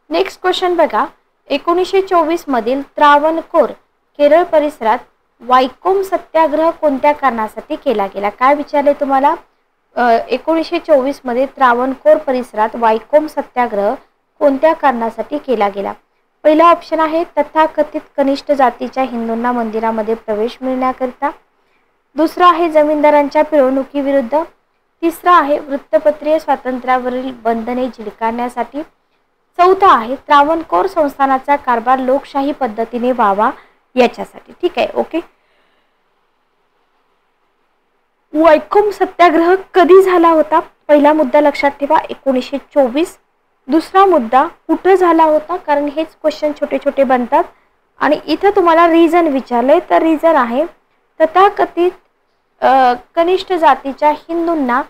नेक्स्ट क्वेश्चन बघा. 1924 मधील त्रावणकोर केरळ परिसरात वायकोम सत्याग्रह कोणत्या कारणासाठी केला गेला. काय विचारले तुम्हाला, 1924 मध्ये त्रावणकोर परिसरात वायकोम सत्याग्रह कोणत्या कारणासाठी केला गेला. पहिला ऑप्शन आहे तथाकथित कनिष्ठ जातीच्या हिंदूंना मंदिरामध्ये प्रवेश मिळण्याकरिता. दुसरा आहे जमीनदारांच्या पिळवणुकीविरुद्ध. तिसरा आहे वृत्तपत्रीय स्वातंत्र्यावरील बंधने झिडकारण्यासाठी. चौथा आहे त्रावणकोर संस्थानाचा कारभार लोकशाही पद्धतीने व्हावा याच्यासाठी. ठीक आहे. ओके, वायकोम सत्याग्रह कधी झाला होता, पहिला मुद्दा लक्षात ठेवा 1924. दुसरा मुद्दा कुठं झाला होता, कारण हेच क्वेश्चन छोटे छोटे बनतात. आणि इथं तुम्हाला रिझन विचारले तर रिझन आहे तथाकथित कनिष्ठ जातीच्या हिंदूंना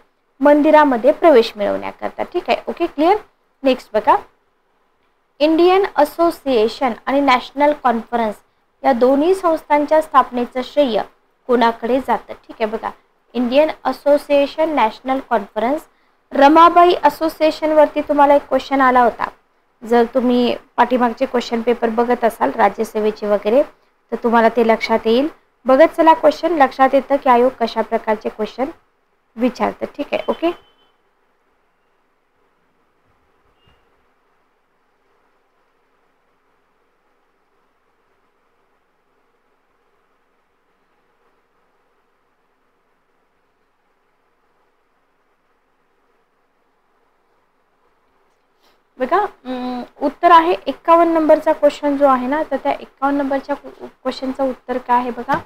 मंदिरामध्ये प्रवेश मिळवण्याकरता. ठीक आहे. Okay, clear. नेक्स्ट बघा. इंडियन असोसिएशन आणि नॅशनल कॉन्फरन्स या दोन्ही संस्थांच्या स्थापनेचं श्रेय कोणाकडे जातं. ठीक आहे बघा. Indian association, national conference. Ramabai असोसिएशनवरती तुम्हाला एक क्वेश्चन आला होता. जर तुम्ही पाठीमागचे क्वेश्चन पेपर बघत असाल राज्यसेवेचे वगैरे तर तुम्हाला ते लक्षात येईल. बघत चला क्वेश्चन, लक्षात येतं की आयोग कशा प्रकारचे क्वेश्चन विचारतं. ठीक आहे, ओके. बघा, उत्तर आहे 51 नंबरचा क्वेश्चन जो आहे ना, तर त्या 51 नंबरच्या क्वेश्चनचं उत्तर काय आहे बघा,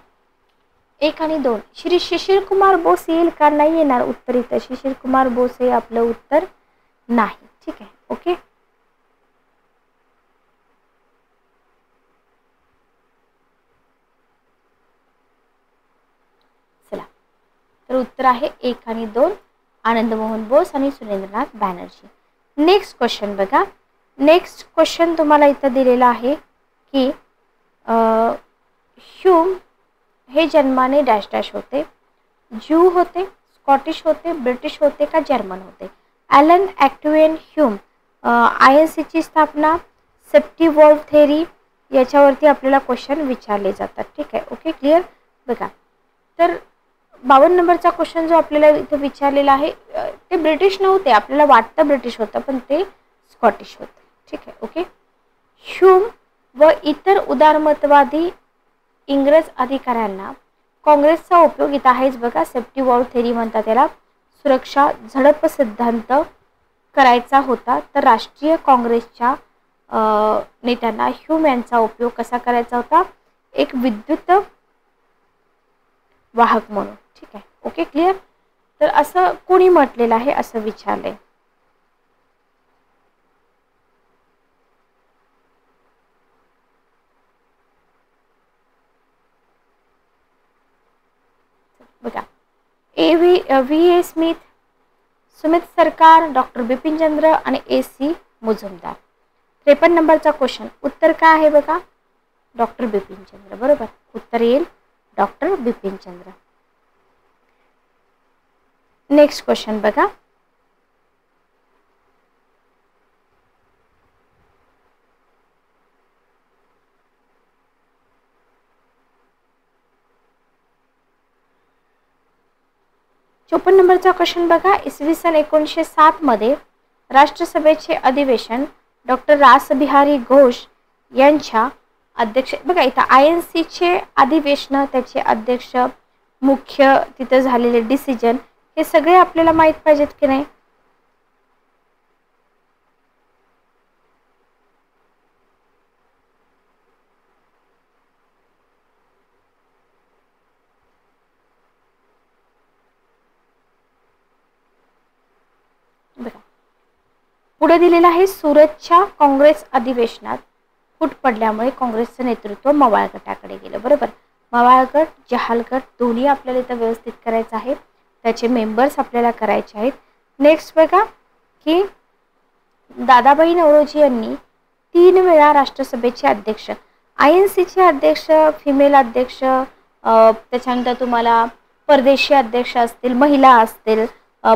1 आणि 2. श्री शिशिर कुमार बोस येईल का? नाही येणार उत्तर इथं. शिशिर कुमार बोस हे आपलं उत्तर नाही. ठीक आहे, ओके. चला, तर उत्तर आहे 1 आणि 2, आनंद मोहन बोस आणि सुरेंद्रनाथ बॅनर्जी. नेक्स्ट क्वेश्चन बघा. नेक्स्ट क्वेश्चन तुम्हाला इथं दिलेला आहे की ह्यूम हे जन्माने डॅश डॅश होते. ज्यू होते, स्कॉटिश होते, ब्रिटिश होते का जर्मन होते? ॲलन ॲक्टिव्हेन ह्यूम INCची स्थापना, सेप्टी-वॉल्व थेरी, याच्यावरती आपल्याला क्वेश्चन विचारले जातात. ठीक आहे, ओके, क्लिअर. बघा, तर 52 नंबरचा क्वेश्चन जो आपल्याला इथे विचारलेला आहे ते ब्रिटिश नव्हते. आपल्याला वाटतं ब्रिटिश होतं पण ते स्कॉटिश होते. ठीक आहे, ओके. ह्यूम व इतर उदारमतवादी इंग्रज अधिकाऱ्यांना काँग्रेसचा उपयोग इथं आहेच बघा, सेफ्टी वॉल्व थेरी म्हणतात त्याला, सुरक्षा झडप सिद्धांत करायचा होता. तर राष्ट्रीय काँग्रेसच्या नेत्यांना ह्यूम यांचा उपयोग कसा करायचा होता? एक विद्युत वाहक म्हणून. ठीक आहे, ओके, क्लिअर. तर असं कोणी म्हटलेलं आहे असं विचारलंय. बघा, VA स्मिथ, सुमित सरकार, डॉक्टर बिपिन चंद्र आणि AC मुजुमदार. 53 नंबरचा क्वेश्चन, उत्तर काय आहे बघा, डॉक्टर बिपिन चंद्र. बरोबर, उत्तर येईल doctor Bipin Chandra. Next question बघा. चोपन्न नंबरचा क्वेश्चन बघा. इसवी सन 1907 मध्ये राष्ट्रसभेचे अधिवेशन डॉक्टर रासबिहारी घोष यांच्या अध्यक्ष, बघा इथं INCचे अधिवेशन, त्याचे अध्यक्ष, मुख्य तिथं झालेले डिसिजन, हे सगळे आपल्याला माहित पाहिजेत की नाही? बघा, पुढे दिलेलं आहे, सुरतच्या काँग्रेस अधिवेशनात फूट पडल्यामुळे काँग्रेसचं नेतृत्व मवाळ गटाकडे गेलं. बरोबर, मवाळ गट, जहाल गट दोन्ही आपल्याला इथं व्यवस्थित करायचं आहे. त्याचे मेंबर्स आपल्याला करायचे आहेत. नेक्स्ट बघा की दादाभाई नौरोजी यांनी 3 वेळा राष्ट्रसभेचे अध्यक्ष, INCचे अध्यक्ष, फिमेल अध्यक्ष, त्याच्यानंतर तुम्हाला परदेशी अध्यक्ष असतील, महिला असतील,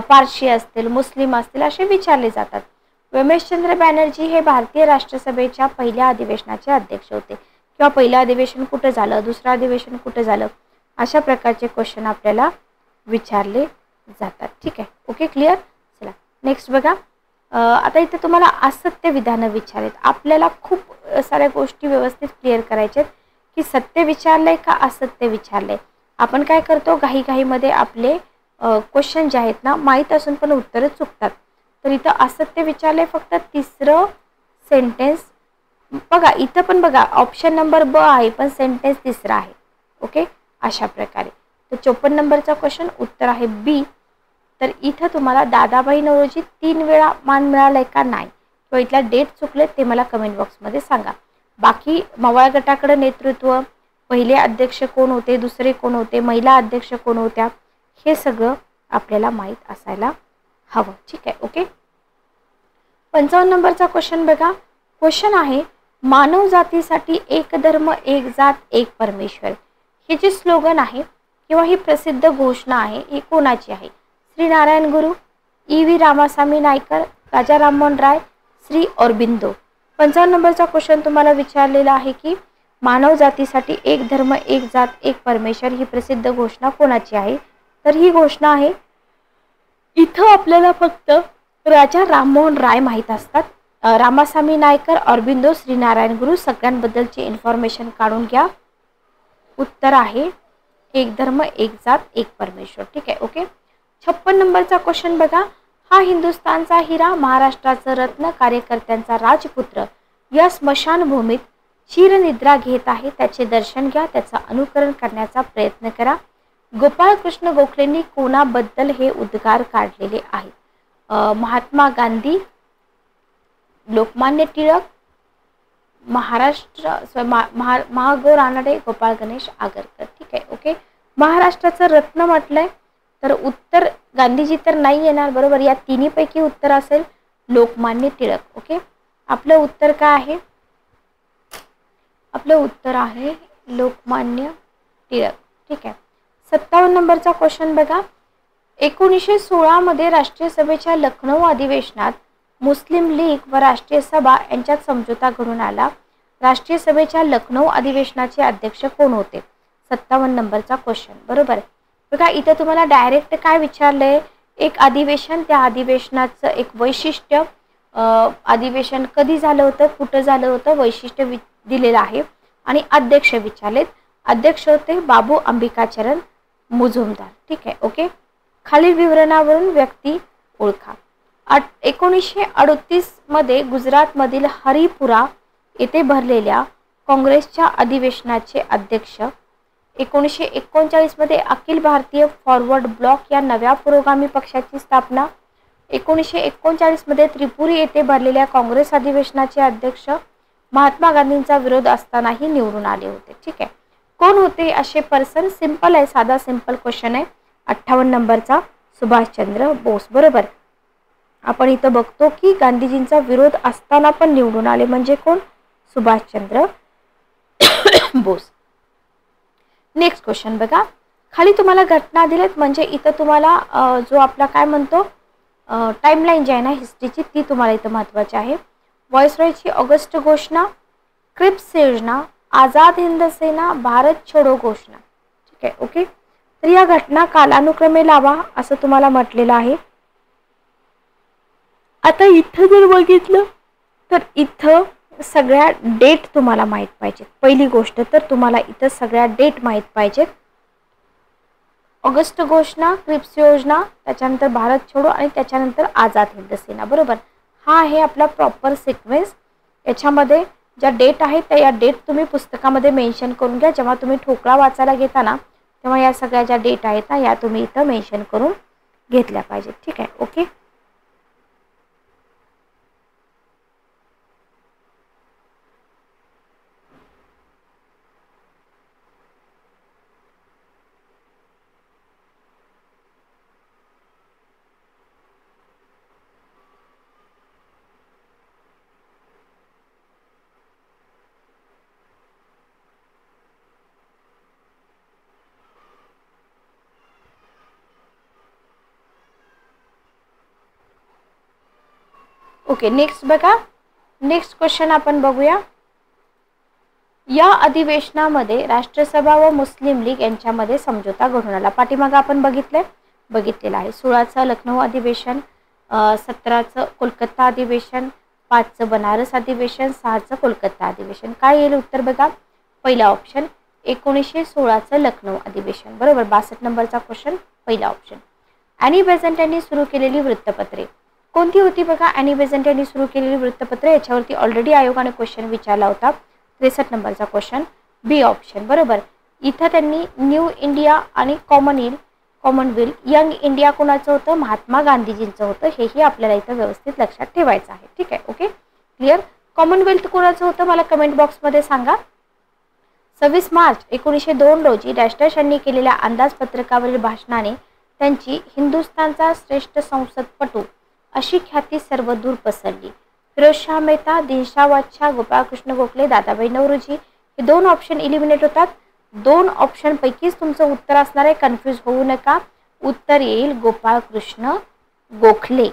पारशी असतील, मुस्लिम असतील, असे विचारले जातात. रमेशचंद्र बॅनर्जी हे भारतीय राष्ट्रसभेच्या पहिल्या अधिवेशनाचे अध्यक्ष होते, किंवा पहिलं अधिवेशन कुठं झालं, दुसरं अधिवेशन कुठं झालं, अशा प्रकारचे क्वेश्चन आपल्याला विचारले जातात. ठीक आहे, ओके, क्लिअर. चला, नेक्स्ट बघा. आता इथे तुम्हाला असत्य विधानं विचारलेत. आपल्याला खूप साऱ्या गोष्टी व्यवस्थित क्लिअर करायच्यात की सत्य विचारलंय का असत्य विचारलंय. आपण काय करतो, घाईमध्ये आपले क्वेश्चन जे आहेत ना, माहीत असून पण उत्तरं चुकतात. तर इथं असत्य विचारलंय, फक्त तिसरं सेंटेन्स बघा. इथं पण बघा, ऑप्शन नंबर ब आहे पण सेंटेन्स तिसरा आहे. ओके, अशा प्रकारे. तर 54 नंबरचा क्वेश्चन उत्तर आहे बी. तर इथं तुम्हाला दादाभाई नौरोजी 3 वेळा मान मिळालाय का नाही, किंवा इथला डेट चुकले ते मला कमेंट बॉक्समध्ये सांगा. बाकी मवाळ गटाकडे नेतृत्व, पहिले अध्यक्ष कोण होते, दुसरे कोण होते, महिला अध्यक्ष कोण होत्या, हे सगळं आपल्याला माहीत असायला हवं. ठीक आहे, ओके. 55 नंबरचा क्वेश्चन बघा. क्वेश्चन आहे, मानव जातीसाठी एक धर्म, एक जात, एक परमेश्वर, हे जे स्लोगन आहे किंवा ही प्रसिद्ध घोषणा आहे, ही कोणाची आहे? श्री नारायण गुरु, EV रामासामी नायकर, राजा राममोहन राय, श्री अरबिंदो. 55 नंबरचा क्वेश्चन तुम्हाला विचारलेला आहे की मानव जातीसाठी एक धर्म एक जात एक परमेश्वर ही प्रसिद्ध घोषणा कोणाची आहे? तर ही घोषणा आहे, इथं आपल्याला फक्त राजा राममोहन राय माहीत असतात. रामासामी नायकर, अरबिंदो, श्रीनारायण गुरु सगळ्यांबद्दलची इन्फॉर्मेशन काढून घ्या. उत्तर आहे एक धर्म एक जात एक परमेश्वर. ठीक आहे, ओके. 56 नंबरचा क्वेश्चन बघा. हा हिंदुस्थानचा हिरा, महाराष्ट्राचं रत्न, कार्यकर्त्यांचा राजपुत्र या स्मशानभूमीत चिरनिद्रा घेत आहे. त्याचे दर्शन घ्या, त्याचं अनुकरण करण्याचा प्रयत्न करा. गोपाळकृष्ण गोखलेंनी कोणाबद्दल हे उद्गार काढलेले आहेत? महात्मा गांधी, लोकमान्य टिळक, महागौर रानडे, गोपाळ गणेश आगरकर. ठीक आहे, ओके. महाराष्ट्राचं रत्न म्हटलंय तर उत्तर गांधीजी तर नाही येणार, बरोबर. या तिन्हीपैकी उत्तर असेल लोकमान्य टिळक. ओके, आपलं उत्तर काय आहे? आपलं उत्तर आहे लोकमान्य टिळक. ठीक आहे. 57 नंबरचा क्वेश्चन बघा. 1916 मध्ये राष्ट्रीय सभेच्या लखनौ अधिवेशनात मुस्लिम लीग व राष्ट्रीय सभा यांच्यात समझोता घडून आला. राष्ट्रीय सभेच्या लखनौ अधिवेशनाचे अध्यक्ष कोण होते? 57 नंबरचा क्वेश्चन, बरोबर. बघा इथं तुम्हाला डायरेक्ट काय विचारलंय, एक अधिवेशन, त्या अधिवेशनाचं एक वैशिष्ट्य, अधिवेशन कधी झालं होतं, कुठं झालं होतं, वैशिष्ट्य दिलेलं आहे आणि अध्यक्ष विचारलेत. अध्यक्ष होते बाबू अंबिकाचरण मुजुमदार. ठीक आहे, ओके. खालील विवरणावरून व्यक्ती ओळखा. 1938 मध्ये गुजरातमधील हरिपुरा येथे भरलेल्या काँग्रेसच्या अधिवेशनाचे अध्यक्ष. 1939 मध्ये अखिल भारतीय फॉरवर्ड ब्लॉक या नव्या पुरोगामी पक्षाची स्थापना. 1939 मध्ये त्रिपुरी येथे भरलेल्या काँग्रेस अधिवेशनाचे अध्यक्ष महात्मा गांधींचा विरोध असतानाही निवडून आले होते. ठीक आहे, कोण होते असे पर्सन? सिंपल आहे, साधा सिंपल क्वेश्चन आहे. 58 नंबरचा सुभाषचंद्र बोस, बरोबर. आपण इथं बघतो की गांधीजींचा विरोध असताना पण निवडून आले म्हणजे कोण? सुभाषचंद्र बोस. नेक्स्ट क्वेश्चन बघा. खाली तुम्हाला घटना दिलेत म्हणजे इथं तुम्हाला जो आपला काय म्हणतो टाइमलाईन जी आहे ना हिस्ट्रीची ती तुम्हाला इथं महत्त्वाची आहे. व्हाईसरॉयची ऑगस्ट घोषणा, क्रिप्स योजना, आझाद हिंद सेना, भारत छोडो घोषणा. ठीक आहे, ओके. तर या घटना कालानुक्रमे लावा असं तुम्हाला म्हटलेलं आहे. आता इथं जर बघितलं तर इथं सगळ्या डेट तुम्हाला माहीत पाहिजेत. पहिली गोष्ट तर तुम्हाला इथं सगळ्या डेट माहीत पाहिजेत. ऑगस्ट घोषणा, क्रिप्स योजना, त्याच्यानंतर भारत छोडो आणि त्याच्यानंतर आझाद हिंद सेना, बरोबर. हा आहे आपला प्रॉपर सिक्वेन्स. याच्यामध्ये ज्या डेट आहेत त्या या डेट तुम्ही पुस्तकामध्ये मेन्शन करून घ्या. जेव्हा तुम्ही ठोकळा वाचायला घेता ना तेव्हा या सगळ्या ज्या डेट आहेत ना या तुम्ही इथं मेन्शन करून घेतल्या पाहिजेत. ठीक आहे, ओके. ओके, नेक्स्ट बघा. नेक्स्ट क्वेश्चन आपण बघूया. या अधिवेशनामध्ये राष्ट्रसभा व मुस्लिम लीग यांच्यामध्ये समझोता घडून आला. पाठीमागे आपण बघितलेला आहे. 16चं लखनौ अधिवेशन, 17चं कोलकाता अधिवेशन, 5चं बनारस अधिवेशन, 6चं कोलकाता अधिवेशन. काय येईल उत्तर बघा. पहिला ऑप्शन 1916चं लखनौ अधिवेशन, बरोबर. 62 नंबरचा क्वेश्चन, पहिला ऑप्शन. ॲनी बेझंट यांनी सुरू केलेली वृत्तपत्रे कोणती होती बघा. ॲनी बेझंट यांनी सुरू केलेली वृत्तपत्रे याच्यावरती ऑलरेडी आयोगाने क्वेश्चन विचारला होता. 63 नंबरचा क्वेश्चन, बी ऑप्शन, बरोबर. इथं त्यांनी न्यू इंडिया आणि कॉमनवेल्थ यंग इंडिया कोणाचं होतं? महात्मा गांधीजींचं होतं. हेही आपल्याला इथं व्यवस्थित लक्षात ठेवायचं आहे. ठीक आहे, ओके, क्लिअर. कॉमनवेल्थ कोणाचं होतं मला कमेंट बॉक्समध्ये सांगा. 26 मार्च 1902 रोजी डॅश यांनी केलेल्या अंदाजपत्रकावरील भाषणाने त्यांची हिंदुस्थानचा श्रेष्ठ संसदपटू अशी ख्याती सर्वदूर पसरली. फिरोजशाह मेहता, दिनशा वाच्छा, गोपाळकृष्ण गोखले, दादाभाई नौरोजी हे 2 ऑप्शन इलिमिनेट होतात. 2 ऑप्शन पैकीच तुमचं उत्तर असणार आहे. कन्फ्यूज होऊ नका. उत्तर येईल गोपाळकृष्ण गोखले.